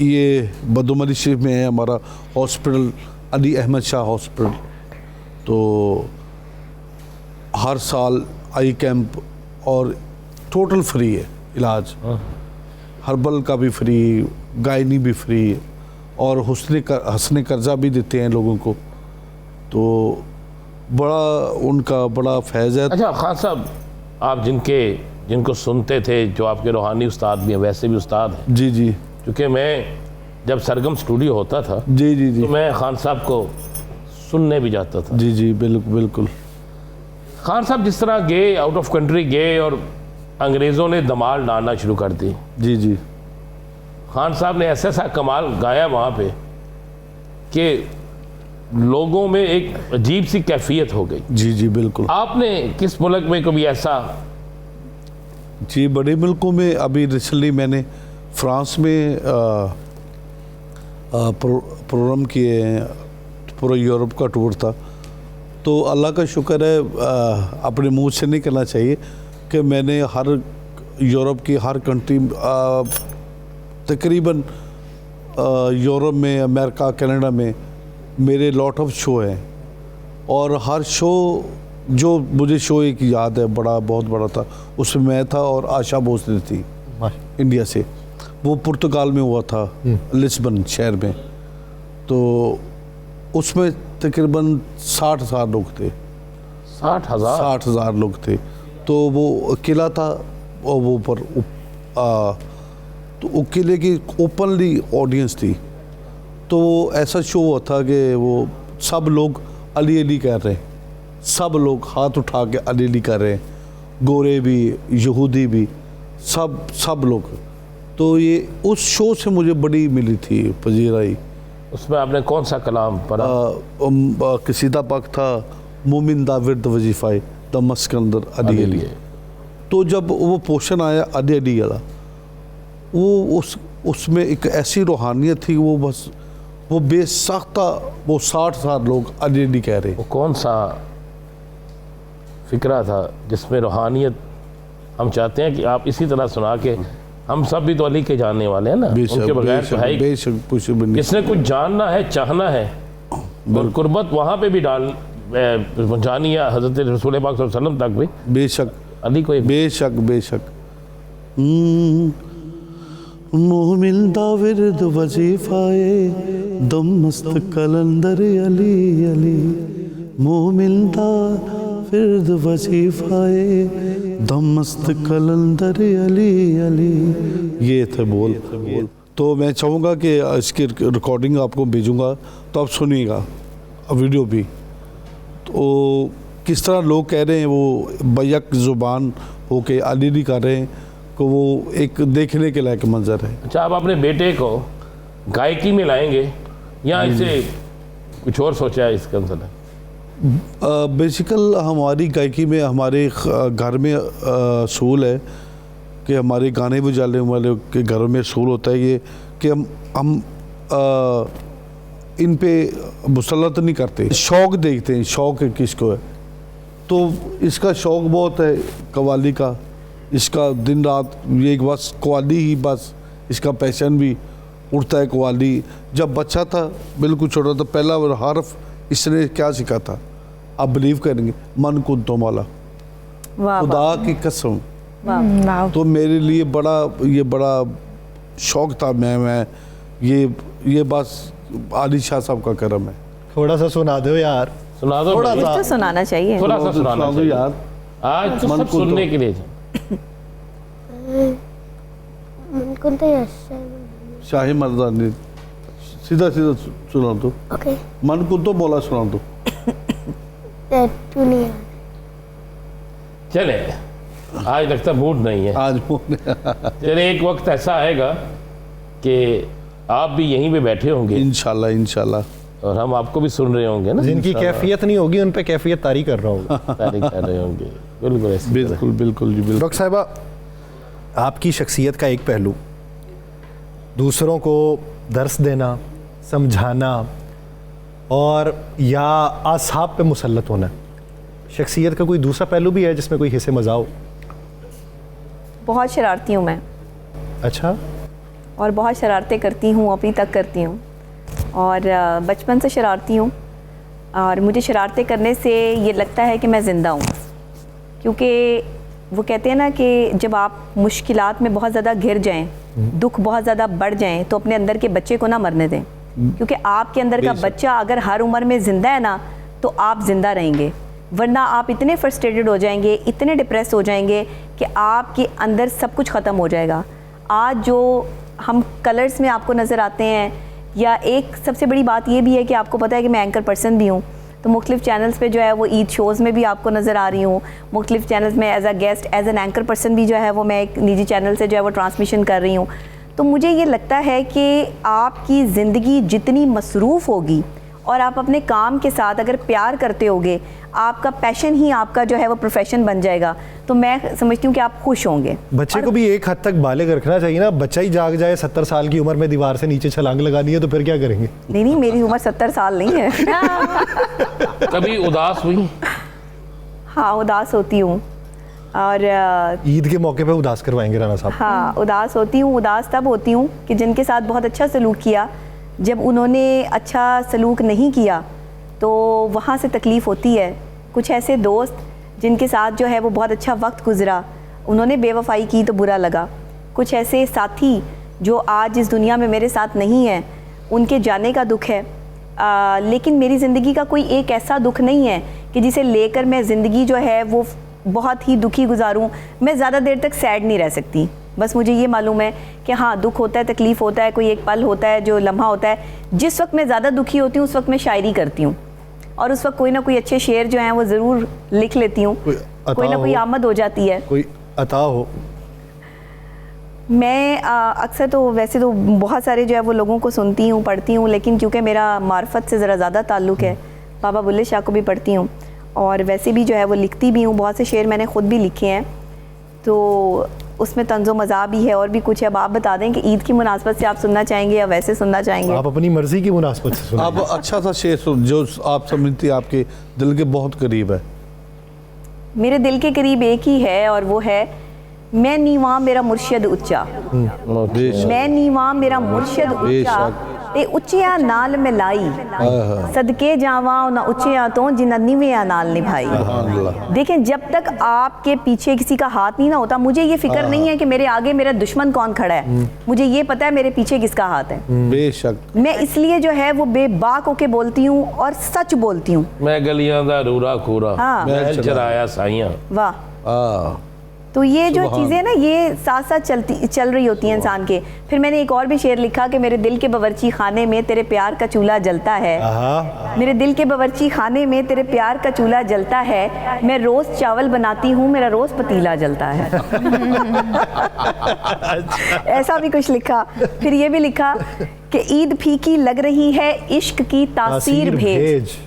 ये बदुमरी शरीफ में है हमारा हॉस्पिटल, अली अहमद शाह हॉस्पिटल। तो हर साल आई कैंप और टोटल फ्री है इलाज, हर्बल का भी फ्री, गायनी भी फ्री, और हंसने कर्जा भी देते हैं लोगों को। तो बड़ा उनका बड़ा फैज़ है। अच्छा खान साहब, आप जिनको सुनते थे, जो आपके रूहानी उस्ताद भी हैं, वैसे भी उस्ताद हैं। जी जी, क्योंकि मैं जब सरगम स्टूडियो होता था, जी जी जी, तो मैं खान साहब को सुनने भी जाता था। जी जी, बिल्कुल बिल्कुल। खान साहब जिस तरह गए, आउट ऑफ कंट्री गए और अंग्रेज़ों ने धमाल डालना शुरू कर दी, जी जी, खान साहब ने ऐसा कमाल गाया वहाँ पे कि लोगों में एक अजीब सी कैफियत हो गई। जी जी, बिल्कुल। आपने किस मुल्क में कभी ऐसा? जी, बड़े मुल्कों में अभी रिसेंटली मैंने फ्रांस में प्रोग्राम किए हैं, पूरा यूरोप का टूर था। तो अल्लाह का शुक्र है, अपने मुंह से नहीं करना चाहिए कि मैंने हर यूरोप की हर कंट्री, तकरीबन यूरोप में, अमेरिका, कनाडा में मेरे लॉट ऑफ शो हैं। और हर शो, जो मुझे शो एक याद है बहुत बड़ा था, उसमें मैं था और आशा भोसले थी इंडिया से। वो पुर्तगाल में हुआ था, लिस्बन शहर में। तो उसमें तकरीबन 60,000 लोग थे। 60,000? 60,000 लोग थे। तो वो अकेला था और वो पर तो वो किले की ओपनली ऑडियंस थी। तो ऐसा शो हुआ था कि वो सब लोग अली अली कर रहे हैं, सब लोग हाथ उठा के अली अली कर रहे हैं, गोरे भी, यहूदी भी, सब लोग। तो ये उस शो से मुझे बड़ी मिली थी पजीराई। उसमें आपने कौन सा कलाम पढ़ा? कसीदा पाक था, मोमिन दा विरद वजीफाए द मस्कंदर अली अली। तो जब वो पोर्शन आया अली अली वाला, वो उसमें एक ऐसी रूहानियत थी, वो बस वो बेसाख्ता, वो 60,000 लोग अली अली कह रहे। वो कौन सा फिक्रा था जिसमें रूहानियत? हम चाहते हैं कि आप इसी तरह सुना के, हम सब भी तो अली के जानने वाले हैं ना, उनके बगैर तो है ही। किसने कुछ जानना है, चाहना है, कुर्बत वहाँ पे भी डाल पहुँचानी है हज़रत रसूल पाक सल्लल्लाहु अलैहि वसल्लम तक भी। बेशक अली को बेशक मोमिन दा विरद वजीफाए दम मस्त कलंदर अली अली, मोमिन दा विरद वजीफाए दम मस्त कलंदर अली अली। ये थे बोल। तो मैं चाहूँगा कि इसकी रिकॉर्डिंग आपको भेजूँगा, तो आप सुनिएगा वीडियो भी। तो किस तरह लोग कह रहे हैं, वो बैक ज़ुबान होके अली अली कर रहे हैं, को वो एक देखने के लायक मंजर है। अच्छा, आप अपने बेटे को गायकी में लाएंगे या इसे कुछ और सोचा है इसका अंदर? बेसिकल हमारी गायकी में, हमारे घर में असूल है कि हमारे गाने बजाने वाले के घरों में असूल होता है ये कि हम इन पे मुसल्लत नहीं करते, शौक़ देखते हैं, शौक़ किसको है। तो इसका शौक़ बहुत है कव्वाली का, इसका दिन रात ये बस कव्वाली ही, बस इसका पैशन भी उड़ता है कव्वाली। जब बच्चा था, बिल्कुल छोटा था, पहला हर्फ इसने क्या सीखा था, आप बिलीव करेंगे, मन कुन तो माला, खुदा की कसम। तो मेरे लिए बड़ा शौक़ था। मैं ये बस आली शाह साहब का करम है। थोड़ा सा सुना दो यार, सुना दो। थोड़ा सा तो सुनाना चाहिए, थोड़ा सा सुनाना दो यार, आज तो सब सुनने के लिए। शाही मर्दानी, सीधा सुना दो। ओके। मन को तो बोला सुना दो। चले, आज लगता मूड नहीं है। आज चले, एक वक्त ऐसा आएगा कि आप भी यहीं पे बैठे होंगे इंशाल्लाह, और हम आपको भी सुन रहे होंगे ना। जिनकी कैफियत नहीं होगी उन पे कैफियत तारी कर रहा हूँ। तारीफ कर रहे होंगे। बिल्कुल बिल्कुल जी, बिल्कुल। डॉक्टर साहिबा, आपकी शख्सियत का एक पहलू दूसरों को दर्स देना, समझाना और या असहाब पे मुसल्लत होना, शख्सियत का कोई दूसरा पहलू भी है जिसमें कोई हिस्से मज़ा हो? बहुत शरारती हूँ मैं। अच्छा। और बहुत शरारतें करती हूँ, अभी तक करती हूँ, और बचपन से शरारती हूँ। और मुझे शरारतें करने से ये लगता है कि मैं ज़िंदा हूँ, क्योंकि वो कहते हैं ना कि जब आप मुश्किलात में बहुत ज़्यादा घिर जाएं, दुख बहुत ज़्यादा बढ़ जाएं, तो अपने अंदर के बच्चे को ना मरने दें, क्योंकि आपके अंदर का बच्चा अगर हर उम्र में ज़िंदा है ना, तो आप ज़िंदा रहेंगे। वरना आप इतने फ्रस्ट्रेटेड हो जाएंगे, इतने डिप्रेस हो जाएंगे कि आपके अंदर सब कुछ ख़त्म हो जाएगा। आज जो हम कलर्स में आपको नज़र आते हैं, या एक सबसे बड़ी बात ये भी है कि आपको पता है कि मैं एंकर पर्सन भी हूँ, तो मुख्तलिफ़ चैनल्स पे जो है वो ईद शोज़ में भी आपको नज़र आ रही हूँ, मुख्तलिफ़ चैनल्स में as a guest, as an anchor person भी जो है वो मैं एक निजी चैनल से जो है वो ट्रांसमिशन कर रही हूँ। तो मुझे ये लगता है कि आपकी ज़िंदगी जितनी मसरूफ़ होगी और आप अपने काम के साथ अगर प्यार करते होगे, आपका पैशन ही आपका जो है वो प्रोफेशन बन जाएगा, तो मैं समझती हूँ कि आप खुश होंगे। बच्चे को भी एक हद तक बालिग रखना चाहिए ना। बच्चा ही जाग जाए 70 साल की उम्र में दीवार से नीचे छलांग लगानी है, तो फिर क्या करेंगे? नहीं, मेरी उम्र 70 साल नहीं है। कभी उदास हुई? हाँ, उदास होती हूँ। और ईद के मौके पे उदास करवाएंगे राना साहब? हाँ, उदास होती हूँ। उदास तब होती हूँ कि जिनके साथ बहुत अच्छा सलूक किया, जब उन्होंने अच्छा सलूक नहीं किया तो वहाँ से तकलीफ़ होती है। कुछ ऐसे दोस्त जिनके साथ जो है वो बहुत अच्छा वक्त गुज़रा, उन्होंने बेवफ़ाई की तो बुरा लगा। कुछ ऐसे साथी जो आज इस दुनिया में मेरे साथ नहीं है, उनके जाने का दुख है। लेकिन मेरी ज़िंदगी का कोई एक ऐसा दुख नहीं है कि जिसे लेकर मैं ज़िंदगी जो है वो बहुत ही दुखी गुजारूं। मैं ज़्यादा देर तक सैड नहीं रह सकती। बस मुझे ये मालूम है कि हाँ, दुख होता है, तकलीफ़ होता है, कोई एक पल होता है जो लम्हा होता है। जिस वक्त मैं ज़्यादा दुखी होती हूँ उस वक्त मैं शायरी करती हूँ, और उस वक्त कोई ना कोई अच्छे शेर जो हैं वो ज़रूर लिख लेती हूँ, कोई ना कोई आमद हो जाती है, कोई अता हो। मैं अक्सर तो वैसे तो बहुत सारे जो है वो लोगों को सुनती हूँ, पढ़ती हूँ, लेकिन क्योंकि मेरा मार्फत से ज़रा ज़्यादा ताल्लुक़ है, बाबा बुल्ले शाह को भी पढ़ती हूँ और वैसे भी जो है वो लिखती भी हूँ। बहुत से शेर मैंने ख़ुद भी लिखे हैं, तो उसमें तंज़ो मज़ा भी है और भी कुछ है। अब आप बता दें कि ईद की मुनासबत से आप सुनना चाहेंगे या वैसे सुनना चाहेंगे? आप अपनी मर्ज़ी की मुनासबत से सुनाइए। आप अच्छा सा शेर सुन जो आप समझती हैं आपके दिल के बहुत करीब है। मेरे दिल के करीब एक ही है और वो है, मैं नीवा मेरा मुर्शिद उच्चा, मैं नीवा मेरा मुर्शिद उच्चा ते उच्चिया नाल मिलाई, सदके जावा उन्हें उच्चिया तो जिन्हें नीविया नाल निभाई। देखें, जब तक आपके पीछे किसी का हाथ नहीं ना होता, मुझे ये फिक्र नहीं है कि मेरे आगे मेरा दुश्मन कौन खड़ा है, मुझे ये पता है मेरे पीछे किसका हाथ है। बेशक मैं इसलिए जो है वो बेबाक होके बोलती हूँ और सच बोलती हूँ। मैं गलियां दा रूरा खूरा, हाँ। मैं चराया साइयां। वाह। तो ये जो चीज़ें ना ये साथ साथ चल रही होती हैं इंसान के। फिर मैंने एक और भी शेर लिखा कि मेरे दिल के बावर्ची खाने में तेरे प्यार का चूल्हा जलता है, मेरे दिल के बावर्ची खाने में तेरे प्यार का चूल्हा जलता है, मैं रोज़ चावल बनाती हूँ मेरा रोज़ पतीला जलता है। ऐसा भी कुछ लिखा। फिर ये भी लिखा कि ईद फीकी लग रही है, इश्क की तासीर भेज,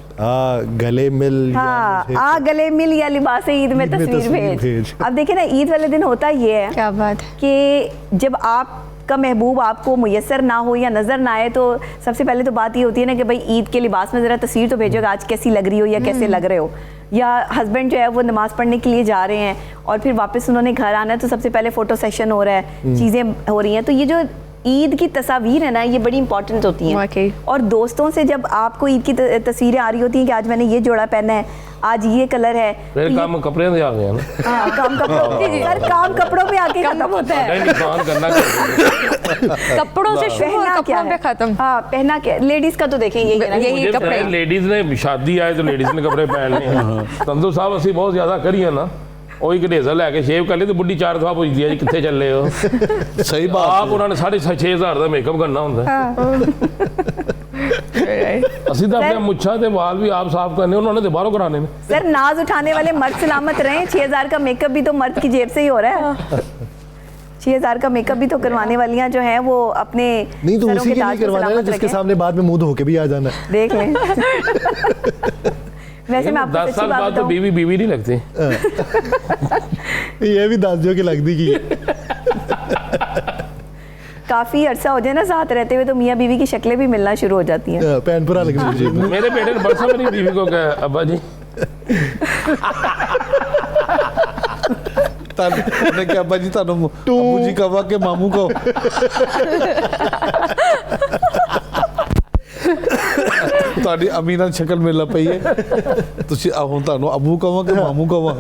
गले मिल, हाँ, गले मिल या लिबास ईद में तस्वीर भेज। अब देखिए ना, ईद वाले दिन होता ये है, क्या बात है, कि जब आपका महबूब आपको मुयस्सर ना हो या नज़र ना आए, तो सबसे पहले तो बात ये होती है ना कि भाई ईद के लिबास में ज़रा तस्वीर तो भेजो, आज कैसी लग रही हो या कैसे लग रहे हो। या हस्बैंड जो है वो नमाज़ पढ़ने के लिए जा रहे हैं और फिर वापस उन्होंने घर आना है, तो सबसे पहले फ़ोटो सेशन हो रहा है, चीज़ें हो रही हैं। तो ये जो ईद की तस्वीर है ना, ये बड़ी इंपॉर्टेंट होती हैं। और दोस्तों से जब आपको ईद की तस्वीरें आ रही होती हैं कि आज मैंने ये जोड़ा पहना है, आज ये कलर है, फिर तो काम कपड़े में आ गया ना। हाँ, काम कपड़ों पे आके खत्म होता है। कपड़ों से शुरू और कपड़ों पे खत्म। हाँ, पहना क्या, लेडीज का तो देखें यही कपड़े। लेडीज ने शादी आए तो लेडीज ने कपड़े पहनने हैं। संधू साहब असि बहुत ज्यादा करिए ना, ਉਹੀ ਘੜੇਜ਼ਾ ਲੈ ਕੇ ਸ਼ੇਵ ਕਰ ਲਈ ਤੇ ਬੁੱਢੀ 4 ਦਫਾ ਪੁੱਛਦੀ ਆ ਜੀ ਕਿੱਥੇ ਚੱਲੇ ਹੋ। ਸਹੀ ਬਾਤ ਆਪ ਉਹਨਾਂ ਨੇ 6,500 ਦਾ ਮੇਕਅਪ ਕਰਨਾ ਹੁੰਦਾ। ਅਸੀਂ ਤਾਂ ਆਪਣੇ ਮੁੱਛਾਂ ਤੇ ਵਾਲ ਵੀ ਆਪ ਸਾਫ਼ ਕਰਨੇ, ਉਹਨਾਂ ਨੇ ਤੇ ਬਾਹਰੋਂ ਕਰਾਣੇ ਨੇ। सर, नाज उठाने वाले मर्द सलामत रहे। 6,000 का मेकअप भी तो मर्द की जेब से ही हो रहा है। 6,000 का मेकअप भी तो करवाने वालियां जो हैं वो अपने नहीं तो उसी के लिए करवाना है जिसके सामने बाद में मुंह धो के भी आ जाना है। देख लें। वैसे मैं आपको 10 साल बाद तो बीवी बीवी नहीं लगती। ये भी दादियों की लगती की काफी अरसा हो जाए ना साथ रहते हुए तो मियाँ बीवी की शक्लें भी मिलना शुरू हो जाती हैं। पैनपुरा लगती है। मेरे बेटे ने बरसा मेरी बीवी को कहा, अब्बा जी क्या अब्बा जी तानू अब्बू जी कहा के मामू को ਤੁਹਾਡੀ ਅਮੀਨਾ ਸ਼ਕਲ ਮਿਲ ਪਈ ਹੈ, ਤੁਸੀਂ ਹੁਣ ਤੁਹਾਨੂੰ अबू कहो कि मामू कहो।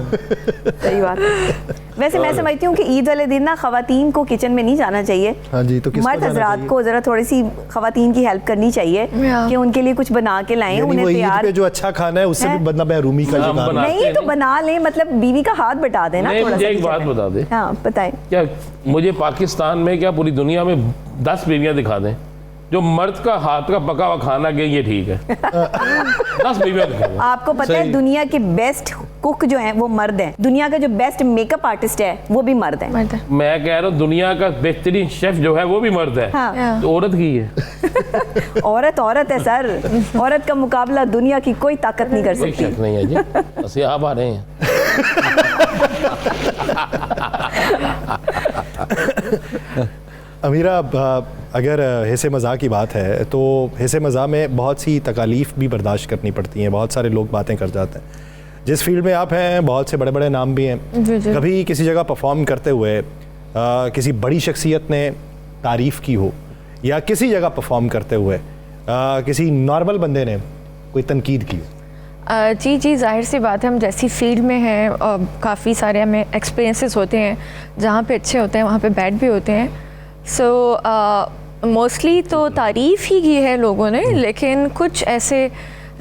सही बात। वैसे मैं समझती हूँ कि ईद वाले दिन ना खवातीन को किचन में नहीं जाना चाहिए। हाँ जी, तो मर्द हजरात को जरा थोड़ी सी खवातीन की हेल्प करनी चाहिए कि उनके लिए कुछ बना के लाएं, उन्हें तैयार पे जो अच्छा खाना है उससे भी बदना महरूमी का शिकार नहीं, तो बना लें, मतलब बीवी का हाथ बटा देना। मुझे एक बात बता दे। हाँ बताएं। क्या मुझे पाकिस्तान में क्या पूरी दुनिया में 10 बीवियां दिखा दें जो मर्द का हाथ का पका हुआ खाना के ये ठीक है। 10 बीवियां दिखा दें। आपको पता है दुनिया के बेस्ट कुक जो हैं वो मर्द हैं, दुनिया का जो बेस्ट मेकअप आर्टिस्ट है वो भी मर्द है। मैं कह रहा हूँ दुनिया का बेहतरीन शेफ जो है वो भी मर्द है। हाँ। तो औरत की है। औरत है सर, औरत का मुकाबला दुनिया की कोई ताकत नहीं कर सकती। शक नहीं है जी, बस आप आ रहे हैं। अमीरा, अगर हिस्से मज़ाक की बात है तो हिस्से मज़ाक में बहुत सी तकालीफ भी बर्दाश्त करनी पड़ती हैं, बहुत सारे लोग बातें कर जाते हैं। जिस फील्ड में आप हैं बहुत से बड़े बड़े नाम भी हैं, कभी किसी जगह परफॉर्म करते हुए किसी बड़ी शख्सियत ने तारीफ़ की हो या किसी जगह परफॉर्म करते हुए किसी नॉर्मल बंदे ने कोई तनकीद की हो? जी, जाहिर सी बात है, हम जैसी फील्ड में हैं काफ़ी सारे हमें एक्सपीरियंसेस होते हैं, जहाँ पे अच्छे होते हैं वहाँ पे बैड भी होते हैं। सो मोस्टली तो तारीफ़ ही की है लोगों ने, लेकिन कुछ ऐसे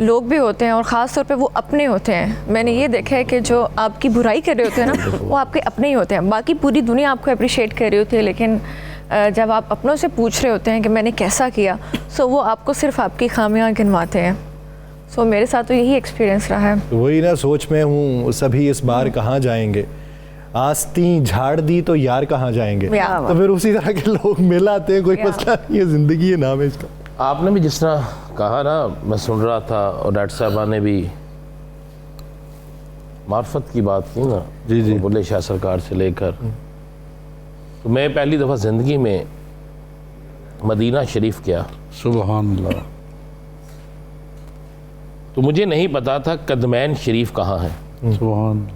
लोग भी होते हैं और ख़ास तौर पे वो अपने होते हैं। मैंने ये देखा है कि जो आपकी बुराई कर रहे होते हैं ना वो आपके अपने ही होते हैं। बाकी पूरी दुनिया आपको अप्रिशिएट कर रही होती है, लेकिन जब आप अपनों से पूछ रहे होते हैं कि मैंने कैसा किया, सो वो आपको सिर्फ आपकी खामियां गिनवाते हैं। सो मेरे साथ तो यही एक्सपीरियंस रहा है। तो वही ना सोच में हूँ, सभी इस बार कहाँ जाएंगे, आस्ती झाड़ दी तो यार कहाँ जाएंगे। तो फिर उसी तरह के लोग मिल आते हैं, कोई मसला नहीं है, जिंदगी है, नाम है इसका। आपने भी जिस तरह कहा ना, मैं सुन रहा था, और डॉक्टर साहबा ने भी मार्फत की बात की ना, जी जी, बुल्ले शाह सरकार से लेकर, तो मैं पहली दफ़ा ज़िंदगी में मदीना शरीफ गया। सुभान अल्लाह। तो मुझे नहीं पता था कदमैन शरीफ कहाँ है। सुभान।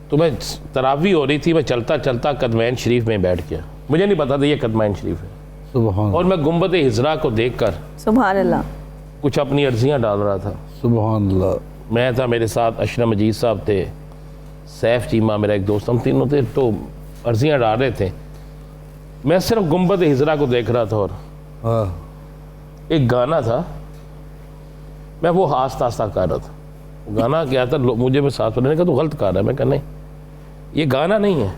तो मैं तरावी हो रही थी, मैं चलता चलता कदमैन शरीफ में बैठ गया, मुझे नहीं पता था ये कदमैन शरीफ है। सुभान। और मैं गुंबद हिजरा को देखकर सुभान अल्लाह कुछ अपनी अर्जियाँ डाल रहा था। सुभान अल्लाह। मैं था, मेरे साथ अशरफ मजीद साहब थे, सैफ चीमा मेरा एक दोस्त, हम तीनों थे, तो अर्जियाँ डाल रहे थे। मैं सिर्फ गुंबद हिजरा को देख रहा था, और हाँ। एक गाना था, मैं वो आस्ता आस्ता कर रहा था। वो गाना क्या था, मुझे मैं साथ पढ़ने का तो गलत कर रहा है। मैं कहा नहीं, ये गाना नहीं है,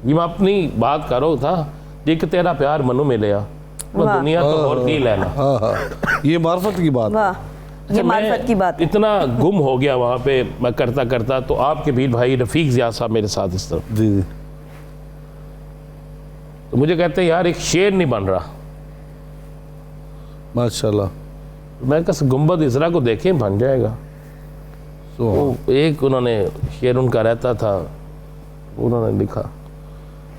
ये मैं अपनी बात कर रहा था। एक तेरा प्यार मनु में लिया, वो दुनिया तो और की लेना। हाँ हाँ, ये मार्फत की बात है। वाह, ये मार्फत की बात है। इतना गुम हो गया वहाँ पे मैं करता करता, तो आपके बीर भाई रफीक ज़िया साहब मेरे साथ इस तरफ, जी जी। तो मुझे कहते हैं यार एक शेर नहीं बन रहा। माशाल्लाह। मैं कहा गुंबद इजरा को देखें बन जाएगा। तो एक उन्होंने शेर उनका रहता था, उन्होंने लिखा,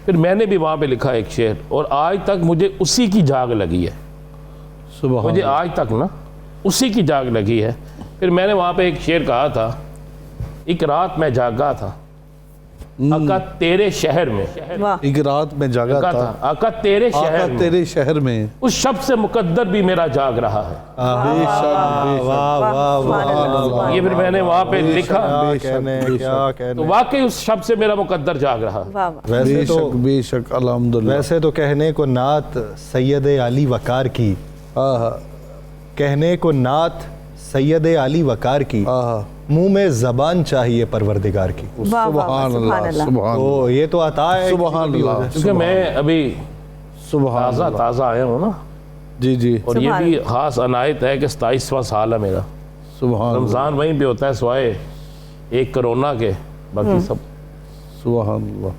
फिर मैंने भी वहाँ पे लिखा एक शेर, और आज तक मुझे उसी की जाग लगी है। सुभान। मुझे आज तक ना उसी की जाग लगी है। फिर मैंने वहाँ पे एक शेर कहा था, एक रात मैं जागा था आका तेरे शहर में, वाह, एक रात में जागा था आका तेरे आका शहर में, तेरे शहर में, उस शब्द से मुकद्दर भी मेरा जाग रहा है। बेशक वाह वाह वाह। ये फिर मैंने वहाँ पे लिखा, क्या कहने। तो वाकई उस शब्द से मेरा मुकद्दर जाग रहा है। वाह, वाह। वैसे तो बेशक बेशक अल्हम्दुलिल्लाह। वैसे तो कहने को नात सैयद अली वकार की, हाँ कहने को नात सैयद अली वकार की, हाँ। मुंह में जबान चाहिए परवरदिगार की। वाह, वाह, सुभान सुभान अल्लाह। अल्लाह। सुभान तो ये तो अता है, सुभान अल्लाह। क्योंकि मैं अभी सुभान ताज़ा अल्लाह। ताज़ा आया हूँ ना, जी जी। और ये सुभान भी ख़ास अनायत है कि 27वां साल है मेरा। सुभान रमज़ान वहीं पे होता है सिवाय एक कोरोना के, बाकी सब। सुभान अल्लाह।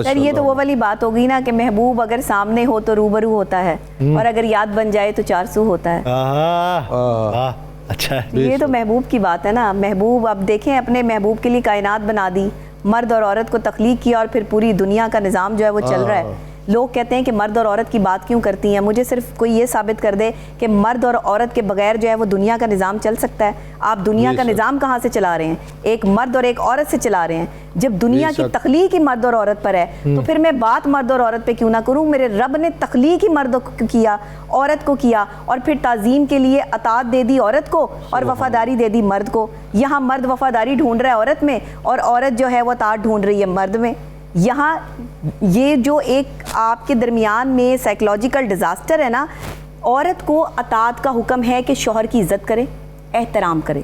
सर ये तो वो वाली बात होगी ना कि महबूब अगर सामने हो तो रूबरू होता है, और अगर याद बन जाए तो चारसू होता है। अच्छा है। ये तो महबूब की बात है ना। महबूब, अब देखें, अपने महबूब के लिए कायनात बना दी, मर्द और औरत को तख्लीक किया, और फिर पूरी दुनिया का निज़ाम जो है वो चल रहा है। लोग कहते हैं कि मर्द और औरत की बात क्यों करती हैं। मुझे सिर्फ कोई ये साबित कर दे कि मर्द और औरत के बगैर जो है वो दुनिया का निज़ाम चल सकता है। आप दुनिया का निज़ाम कहाँ से चला रहे हैं? एक मर्द और एक औरत से चला रहे हैं। जब दुनिया की तख्लीक ही मर्द और औरत पर है, तो फिर मैं बात मर्द और औरत पे क्यों ना करूँ? मेरे रब ने तख्लीक ही मर्द को किया, औरत को किया, और फिर ताज़ीम के लिए अतात दे दी औरत को और वफादारी दे दी मर्द को। यहाँ मर्द वफादारी ढूंढ रहा है औरत में, और औरत जो है वो अतात ढूंढ रही है मर्द में। यहाँ ये जो एक आपके दरमियान में साइकोलॉजिकल डिज़ास्टर है ना, औरत को अतात का हुक्म है कि शौहर की इज़्ज़त करे, एहतराम करे,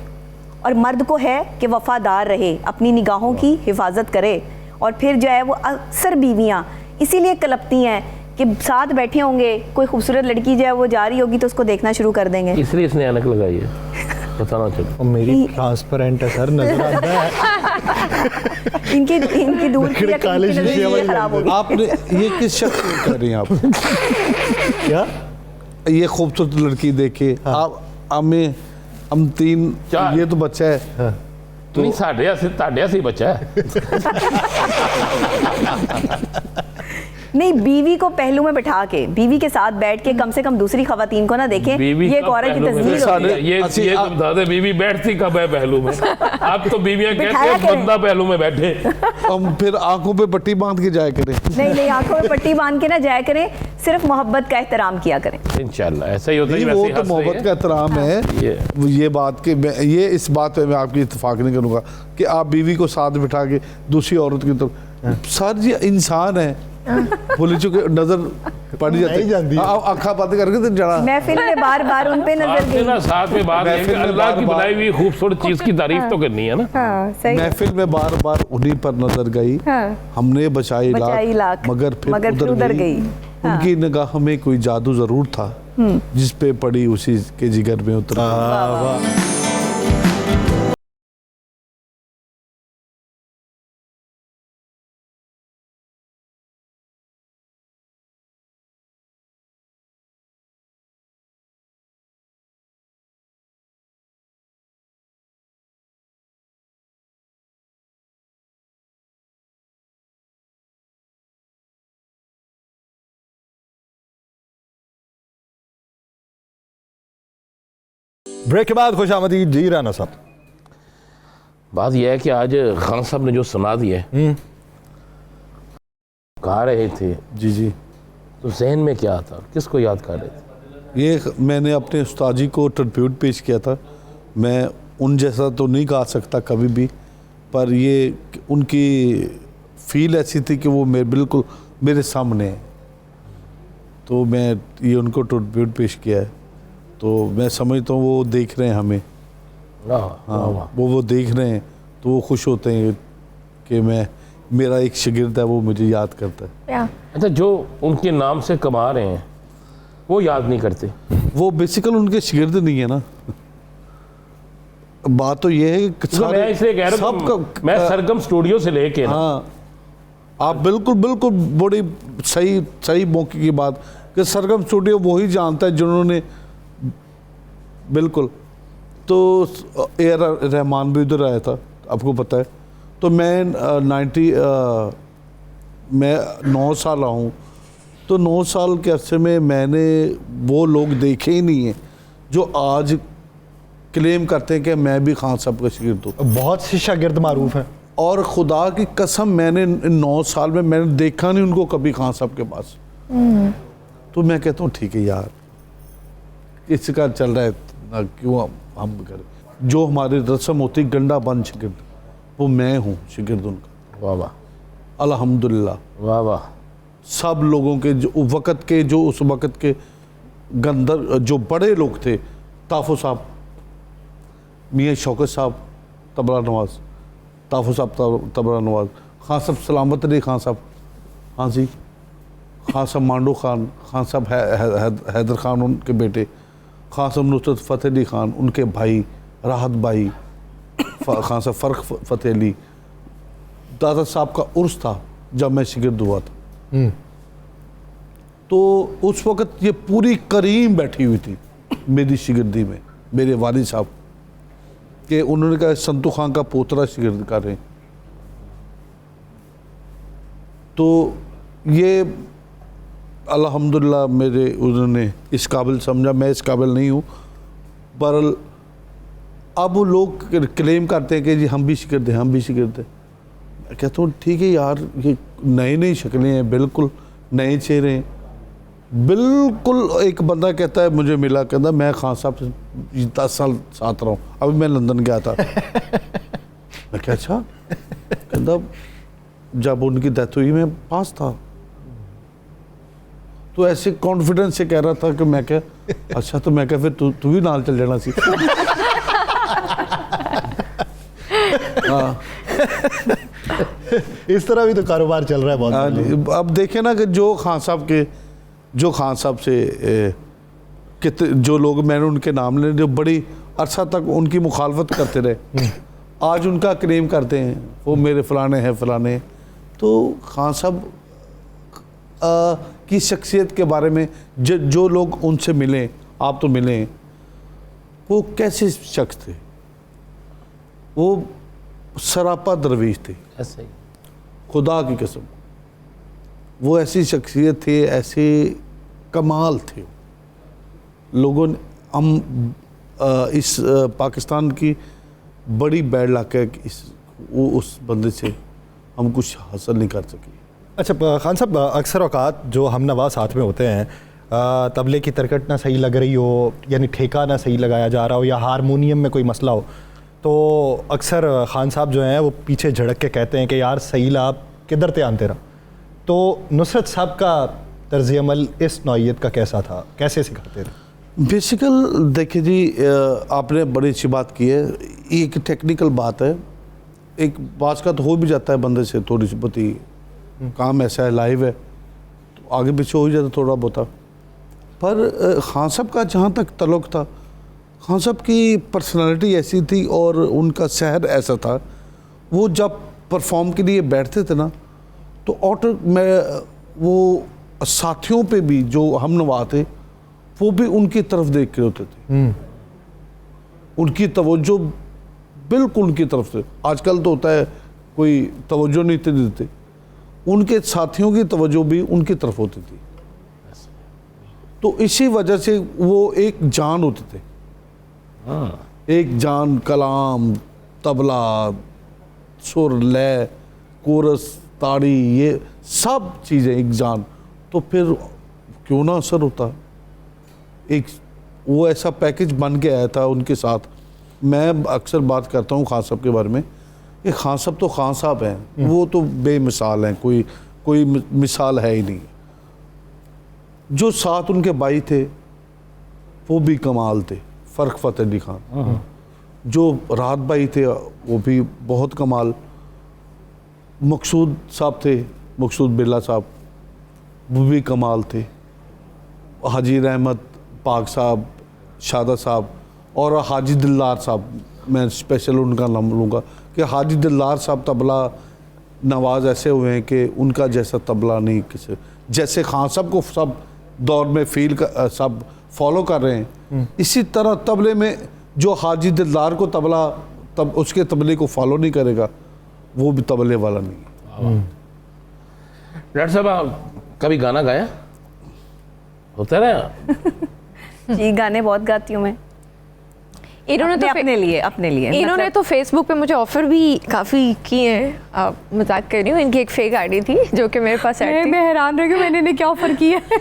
और मर्द को है कि वफ़ादार रहे, अपनी निगाहों की हिफाजत करे। और फिर जो है वो अक्सर बीवियाँ इसीलिए कलपती हैं कि साथ बैठे होंगे, कोई खूबसूरत लड़की जो है वो जा रही होगी तो उसको देखना शुरू कर देंगे। इसलिए इसने ऐनक लगाई है, बताना चलो। और मेरी ट्रांसपेरेंट है सर, नजर आता है। इनकी दूर की या काले इनकी शीशे नज़र वाली खराब होगी। आपने ये किस शख्स को कह रही हैं आप? क्या ये खूबसूरत लड़की देखे आप, हम तीन, चार। ये तो बच्चा है। नहीं, साढ़े से बच्चा है। नहीं, बीवी को पहलू में बैठा के, बीवी के साथ बैठ के कम से कम दूसरी खवातीन को ना देखें। बीवी ये एक कब औरत की पहलू में तस्वीर होती है। ये तुम बता दे, बीवी बैठती कब है पहलू में? अब तो बीवियां कहती बिठाया हैं करें। बंदा पहलू में बैठे। हम फिर आंखों पे पट्टी बांध के जाया करें। नहीं, आंखों में पट्टी बांध के ना जाया करें, सिर्फ मोहब्बत का एहतराम किया करें। इंशाल्लाह ऐसा ही होता है। नहीं, वो तो मोहब्बत का एहतराम है। ये बात के ये इस बात पे मैं आपकी इत्तेफाक नहीं करूँगा कि आप बीवी को साथ बिठा के दूसरी औरत की तरफ। सर ये इंसान है, बोले चुके नजर पड़ नहीं जाती। अखा बंद करके तो जड़ा महफिल में बार बार उन पे नजर गई। साथ में बात है कि महफिल में अल्लाह की बार-बार- बनाई हुई खूबसूरत चीज की तारीफ तो करनी है ना। हाँ सही। महफिल में बार बार उन्हीं पर नजर गई। हाँ। हमने बचाई बचाई लाख, मगर फिर उधर गई। हाँ। उनकी निगाह में कोई जादू जरूर था जिस पे पड़ी उसी के जिगर में उतर गई। ब्रेक के बाद खुश आमदीद जी राना साहब। बात यह है कि आज खान साहब ने जो सुना दिया गा रहे थे, जी जी, तो जहन में क्या था, किसको याद कर रहे थे? ये मैंने अपने उस्ताद जी को ट्रिब्यूट पेश किया था। मैं उन जैसा तो नहीं गा सकता कभी भी, पर ये उनकी फील ऐसी थी कि वो बिल्कुल मेरे सामने है, तो मैं ये उनको ट्रिब्यूट पेश किया है। तो मैं समझता हूँ वो देख रहे हैं हमें। हाँ, वो देख रहे हैं तो वो खुश होते हैं कि मेरा एक शागिर्द है, वो मुझे याद करता है। अच्छा, जो उनके नाम से कमा रहे हैं वो याद नहीं करते? वो बेसिकल उनके शागिर्द नहीं है ना। बात तो ये है कि तो मैं इसलिए कह रहा हूँ, मैं सरगम स्टूडियो से लेके ना, हाँ, आप बिल्कुल बिल्कुल बड़ी सही मौके की बात कि सरगम स्टूडियो वही जानता है जिन्होंने बिल्कुल। तो ए आर रहमान भी उधर आया था, आपको पता है। तो मैं मैं 9 साल रहा हूँ, तो 9 साल के अरसे में मैंने वो लोग देखे ही नहीं हैं जो आज क्लेम करते हैं कि मैं भी खान साहब का शागिर्द हूँ। बहुत से शागिर्द मारूफ हैं, और खुदा की कसम मैंने 9 साल में मैंने देखा नहीं उनको कभी खान साहब के पास। तो मैं कहता हूँ ठीक है यार, इसका चल रहा है ना, क्यों हम करें। जो हमारी रस्म होती गंडा बंद शागिर्द, वो मैं हूँ शागिर्द उनका। वाह वाह, अल्हम्दुलिल्लाह। वाह वाह। सब लोगों के जो उस वक़्त के गंदर जो बड़े लोग थे, ताफो साहब, मियाँ शौकत साहब तबला नवाज, ताफो साहब तबला नवाज, खान साहब सलामत अली खान साहब, हाँ जी, खान साहब मांडो खान, खान साहब हैदर खान उनके बेटे, खान साहब नुसरत फ़तेह अली खान उनके भाई, राहत भाई, खान साहब फ़र्क फ़तेह अली। दादा साहब का उर्स था जब मैं शागिर्द हुआ था। तो उस वक़्त ये पूरी करीम बैठी हुई थी मेरी शागिर्दी में, मेरे वालिद साहब कि उन्होंने कहा संतू खान का पोतरा शागिर्द कर रहे हैं। तो ये अल्हम्दुलिल्लाह मेरे उन्होंने इस काबिल समझा, मैं इस काबिल नहीं हूँ, पर अब लोग क्लेम करते हैं कि जी हम भी शागिर्द हैं, हम भी शागिर्द हैं। मैं कहता हूँ ठीक है यार, ये नई शक्लें हैं, बिल्कुल नए चेहरे हैं। बिल्कुल एक बंदा कहता है, मुझे मिला, कहता मैं खान साहब से 10 साल साथ रहा हूँ, अभी मैं लंदन गया था। मैं क्या, अच्छा? कहता जब उनकी डेथ हुई मैं पास था। तो ऐसे कॉन्फिडेंस से कह रहा था कि मैं क्या, अच्छा, तो मैं क्या फिर तू भी नाल चल जाना सी। हाँ, इस तरह भी तो कारोबार चल रहा है बहुत। अब देखें ना कि जो खान साहब से जो लोग मैंने उनके नाम ले, जो बड़ी अरसा तक उनकी मुखालफत करते रहे, आज उनका क्लेम करते हैं वो मेरे फलाने हैं फलाने। तो खान साहब की शख्सियत के बारे में जो लोग उनसे मिले, आप तो मिले, वो कैसे शख्स थे? वो सरापा दरवेश थे, ऐसे ही खुदा की कसम। वो ऐसी शख्सियत थे, ऐसे कमाल थे लोगों ने। हम इस पाकिस्तान की बड़ी बैड लक है कि उस बंदे से हम कुछ हासिल नहीं कर सके। अच्छा खान साहब, अक्सर औकात जो हम नवा साथ में होते हैं, तबले की तरकट ना सही लग रही हो, यानी ठेका ना सही लगाया जा रहा हो, या हारमोनियम में कोई मसला हो, तो अक्सर खान साहब जो हैं वो पीछे झड़क के कहते हैं कि यार सही ला किधर ते आन तेरा, तो नुसरत साहब का तर्ज अमल इस नौइयत का कैसा था, कैसे सिखाते थे? बेसिकल देखिए जी, आपने बड़ी अच्छी बात की है। एक टेक्निकल बात है, एक बात का तो हो भी जाता है बंदे से थोड़ी सी बहुत ही, काम ऐसा है, लाइव है, तो आगे पीछे हो ही जाता थोड़ा बहुत। पर खान साहब का जहाँ तक तल्लुक़ था, खान साहब की पर्सनालिटी ऐसी थी और उनका शहर ऐसा था, वो जब परफॉर्म के लिए बैठते थे ना, तो वो साथियों पे भी जो हम नवा थे, वो भी उनकी तरफ देख के होते थे। उनकी तवज्जो बिल्कुल उनकी तरफ से। आजकल तो होता है कोई तवज्जो नहीं देते, उनके साथियों की तवज्जो भी उनकी तरफ होती थी। तो इसी वजह से वो एक जान होते थे। एक जान, कलाम, तबला, सुर, लय, कोरस, ताड़ी, ये सब चीज़ें एक जान। तो फिर क्यों ना असर होता। एक वो ऐसा पैकेज बन के आया था उनके साथ। मैं अक्सर बात करता हूँ खान साहब के बारे में कि खान साहब तो खान साहब हैं, वो तो बेमिसाल हैं, कोई मिसाल है ही नहीं। जो साथ उनके भाई थे वो भी कमाल थे, फ़र्क फ़तेह अली खान। जो राहत भाई थे वो भी बहुत कमाल। मकसूद साहब थे, मकसूद बिरला साहब, वो भी कमाल थे। हाजी रहमत पाक साहब, शादा साहब और हाजी दिलदार साहब, मैं स्पेशल उनका नाम लूँगा कि हाजी दिलदार साहब तबला नवाज ऐसे हुए हैं कि उनका जैसा तबला नहीं किसी। जैसे खान साहब को सब दौर में सब फॉलो कर रहे हैं, इसी तरह तबले में जो हाजी दिलदार को तब उसके तबले को फॉलो नहीं करेगा, वो भी तबले वाला नहीं। डॉक्टर साहब कभी गाना गाया होता है ना? जी, गाने बहुत गाती हूँ मैं। इन्होंने तो अपने लिए इन्होंने तो फेसबुक पे मुझे ऑफर भी काफ़ी किए हैं। मजाक कर रही हूँ, इनकी एक फेक आईडी थी जो कि मेरे पास आई थी। मैं हैरान रह गई, मैंने इन्हें क्या ऑफर किया है।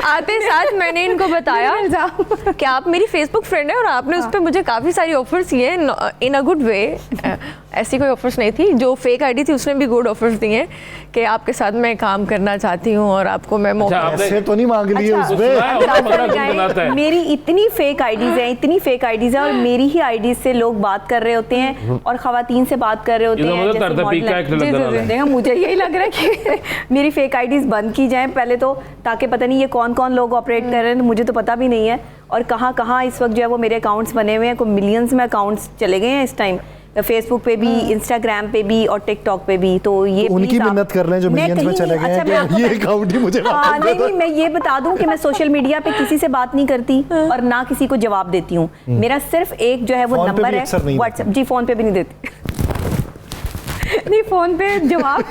आते साथ मैंने इनको बताया कि आप मेरी फेसबुक फ्रेंड है और आपने उस पर मुझे काफ़ी सारी ऑफर्स दिए हैं इन अ गुड वे। ऐसी कोई ऑफर्स नहीं थी। जो फेक आईडी थी उसने भी गुड ऑफर्स दिए हैं कि आपके साथ मैं काम करना चाहती हूँ और आपको मैं मौका। ऐसे तो नहीं मांग लिए उसमें। मेरी इतनी फेक आईडीज है और मेरी ही आईडीज से लोग बात कर रहे होते हैं और खवातीन से बात कर रहे होते हैं। मुझे यही लग रहा है कि मेरी फेक आईडीज बंद की जाएं पहले तो, ताकि पता नहीं ये कौन कौन लोग ऑपरेट कर रहे हैं, मुझे तो पता भी नहीं है। और कहाँ कहाँ इस वक्त जो है वो मेरे अकाउंट्स बने हुए हैं, कोई मिलियंस में अकाउंट्स चले गए हैं इस टाइम, फेसबुक पे भी, इंस्टाग्राम पे भी और टिकटॉक पे भी। तो ये तो उनकी मिन्नत कर रहे हैं जो मिलियंस में चले गए हैं कि ये अकाउंट ही मुझे वापस दे दो। नहीं, मैं ये बता दूं कि मैं सोशल मीडिया पे किसी से बात नहीं करती और ना किसी को जवाब देती हूँ। मेरा सिर्फ एक जो है वो नंबर है व्हाट्सएप। जी, फोन पे भी नहीं देती। नहीं, फोन पे जवाब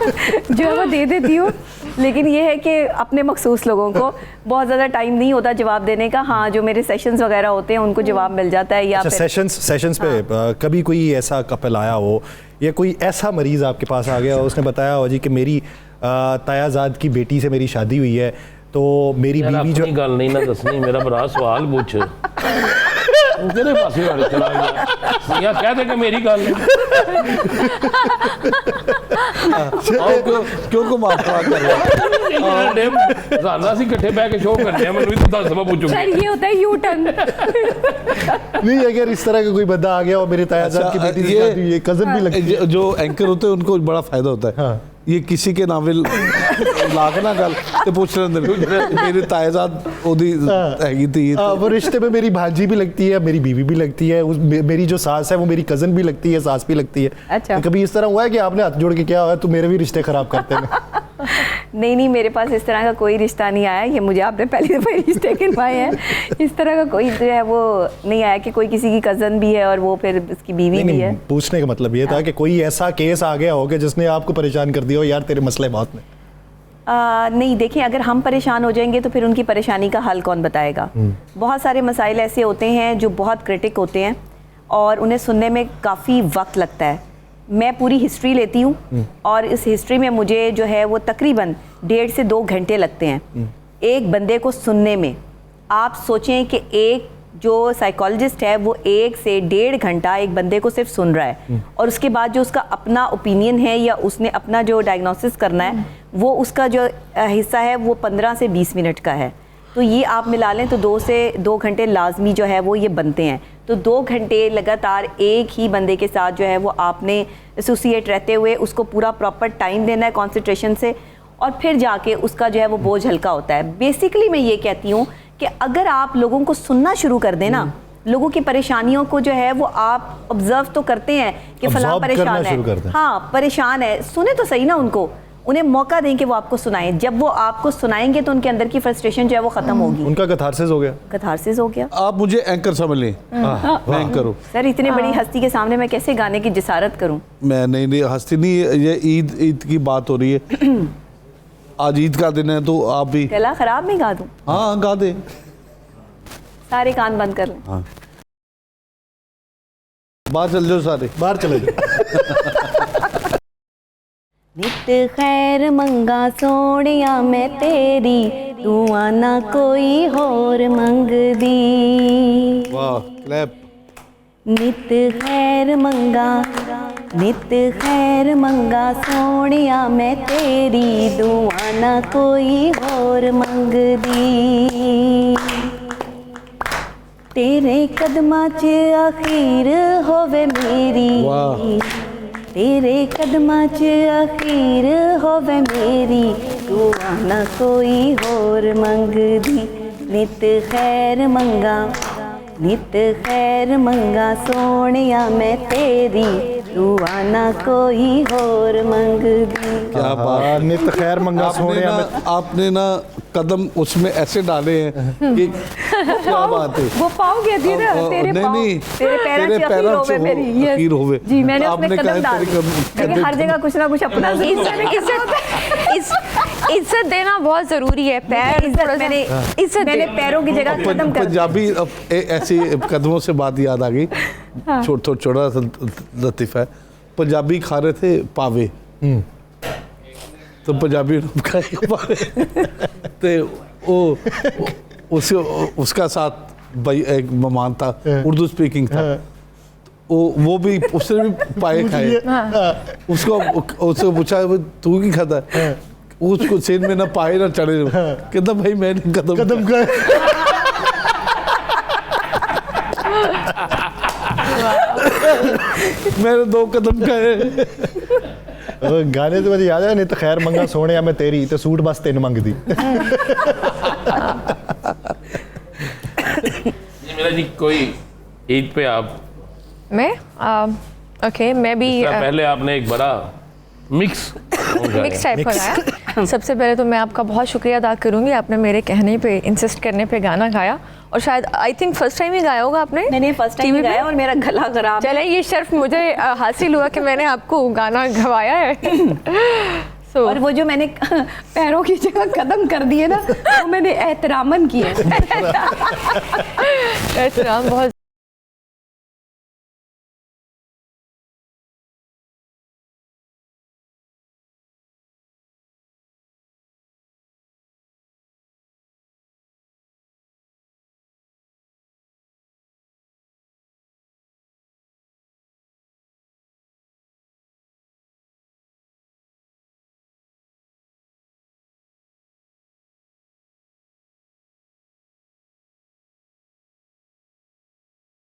जो है वो दे देती हूँ, लेकिन ये है कि अपने मखसूस लोगों को बहुत ज़्यादा टाइम नहीं होता जवाब देने का। हाँ, जो मेरे सेशंस वगैरह होते हैं उनको जवाब मिल जाता है। या अच्छा, सेशंस पे कभी कोई ऐसा कपल आया हो या कोई ऐसा मरीज़ आपके पास आ गया हो, उसने बताया हो जी कि मेरी तायाजाद की बेटी से मेरी शादी हुई है, तो मेरी बीवी जो गल नहीं ना दसनी, मेरा बड़ा सवाल पूछ तेरे पास ही चला गया कह दे कि मेरी गल क्यों को माफ कर रहे हैं? जाना सी इकट्ठे बैठ के शो करते हैं, मैंने तो 10 दफा पूछूंगा। सर, ये होता है यू टर्न। नहीं, अगर इस तरह का कोई बंदा आ गया और मेरे तायाजाद की बेटी से शादी हुई है, कजन भी लगती है, जो एंकर होते हैं उनको बड़ा फायदा होता है। हाँ। ये किसी के नावल लाखना गल ते पूछ रहे मेरी तायाजाद ओदी हैगी थी। वो रिश्ते में मेरी भांजी भी लगती है, मेरी बीवी भी लगती है, मेरी जो सास है वो मेरी कजन भी लगती है, सास भी लगती है। अच्छा। तो कभी इस तरह हुआ है कि आपने हाथ जोड़ के क्या हुआ, तो मेरे भी रिश्ते खराब करते हैं? नहीं, मेरे पास इस तरह का कोई रिश्ता नहीं आया। ये मुझे आपने पहली दफ़ा रिश्ते गिनवाए हैं। इस तरह का कोई जो है वो नहीं आया कि कोई किसी की कज़न भी है और वो फिर उसकी बीवी भी है। पूछने का मतलब ये था कि कोई ऐसा केस आ गया हो कि जिसने आपको परेशान कर दिया हो, यार तेरे मसले बहुत में। नहीं, देखिए, अगर हम परेशान हो जाएंगे तो फिर उनकी परेशानी का हल कौन बताएगा। बहुत सारे मसाइल ऐसे होते हैं जो बहुत क्रिटिक होते हैं और उन्हें सुनने में काफ़ी वक्त लगता है। मैं पूरी हिस्ट्री लेती हूँ और इस हिस्ट्री में मुझे जो है वो तकरीबन 1.5 से 2 घंटे लगते हैं एक बंदे को सुनने में। आप सोचें कि एक जो साइकोलॉजिस्ट है वो 1 से 1.5 घंटा एक बंदे को सिर्फ सुन रहा है और उसके बाद जो उसका अपना ओपिनियन है या उसने अपना जो डायग्नोसिस करना है वो उसका जो हिस्सा है वो 15 से 20 मिनट का है। तो ये आप मिला लें तो 2 से 2 घंटे लाजमी जो है वो ये बनते हैं। तो 2 घंटे लगातार एक ही बंदे के साथ जो है वो आपने एसोसिएट रहते हुए उसको पूरा प्रॉपर टाइम देना है कॉन्सेंट्रेशन से, और फिर जाके उसका जो है वो बोझ हल्का होता है। बेसिकली मैं ये कहती हूँ कि अगर आप लोगों को सुनना शुरू कर देना, लोगों की परेशानियों को जो है वो आप ऑब्जर्व तो करते हैं कि फलां परेशान है, हाँ परेशान है, सुने तो सही ना उनको, उन्हें मौका दें कि वो आपको सुनाएं। जब वो आपको सुनाएंगे तो उनके अंदर की फ्रस्ट्रेशन जो है वो खत्म होगी, उनका कथारसिस हो गया। कथारसिस हो गया। आप मुझे एंकर समझ लें, मैं एंकर हूँ सर इतनी बड़ी हस्ती के सामने मैं कैसे गाने की जिसारत करूं? मैं नहीं हस्ती नहीं, ये ईद की बात हो रही है। आज ईद का दिन है तो आप भी गला खराब नहीं गा दूं? हाँ गा दे, सारे कान बंद कर लें। हाँ बाहर चल जाओ, सारे बाहर चले जाओ। नित खैर मंगा सोनिया मैं तेरी, तू आना कोई होर मंग दी। वाह क्लैप। नित खैर मंगा, नित खैर मंगा सोनिया मैं तेरी, दुआना कोई होर मंग दी। तेरे कदमां च अखीर होवे मेरी, तेरे कदमां च अखीर होवे मेरी, दुआना कोई होर मंग दी। नित खैर मंगा, नित खैर मंगा सोनिया मैं तेरी, तू आना कोई होर मंग दी। क्या बात, नित खैर मंगा सोनिया में आपने ना कदम उसमें ऐसे डाले हैं कि क्या बात है। वो पाँव कहती है ना, तेरे पाँव, तेरे पैरों से अखीर होवे जी, मैंने उसमें आपने कदम डाल दिए। हर जगह कुछ ना कुछ अपना इज्जत देना बहुत जरूरी है। पैर मैंने पैरों की जगह कदम कर। पंजाबी ऐसी कदमों से बात याद आ गई, छोटा सा लतीफा है। पंजाबी खा रहे थे पावे, तो पंजाबी खाए पावे, तो उसका साथ भाई एक मेहमान था, उर्दू स्पीकिंग था, वो भी उसने भी पाए खाए। उसको पूछा तू की खाता है, उसको सेन में ना पाए ना चढ़े, कहता भाई मैंने कदम खाए। मैंने 2 कदम खाए। गाने तो मुझे याद है, नित खैर मंगा सोनिया मैं तेरी, तो सूट बस 3 मंग दी। मेरा जी कोई ईद पे आप मैं ओके मैं भी पहले आपने एक बड़ा मिक्स टाइप का गाया। सबसे पहले तो मैं आपका बहुत शुक्रिया अदा करूंगी, आपने मेरे कहने पे इंसिस्ट करने पे गाना गाया, और शायद आई थिंक फर्स्ट टाइम ही गाया होगा आपने। मैंने फर्स्ट टाइम ही गाया और मेरा गला खराब। चले ये शर्फ मुझे हासिल हुआ कि मैंने आपको गाना गवाया है। और वो जो मैंने पैरों की जगह कदम कर दिए ना, वो मैंने एहतरामन किया। एहतराम बहुत।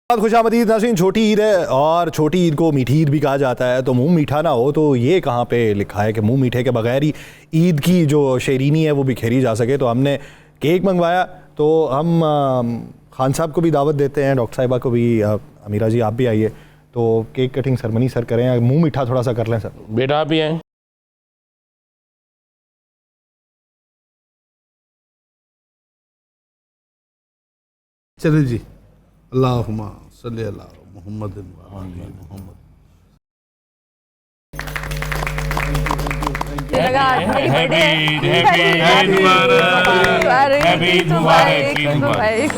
खुशामदीद नाज़रीन, छोटी ईद है और छोटी ईद को मीठी ईद भी कहा जाता है, तो मुंह मीठा ना हो तो ये कहाँ पे लिखा है कि मुंह मीठे के बगैर ही ईद की जो शेरीनी है वो बिखेरी जा सके। तो हमने केक मंगवाया, तो हम खान साहब को भी दावत देते हैं, डॉक्टर साहिबा को भी। अमीरा जी आप भी आइए, तो केक कटिंग सेरेमनी सर करें, मुँह मीठा थोड़ा सा कर लें सर। बेटा आप भी हैं। चले जी, अल्लाहुम्मा सल्ली अला मुहम्मद व आलि मुहम्मद। हैप्पी मुबारक।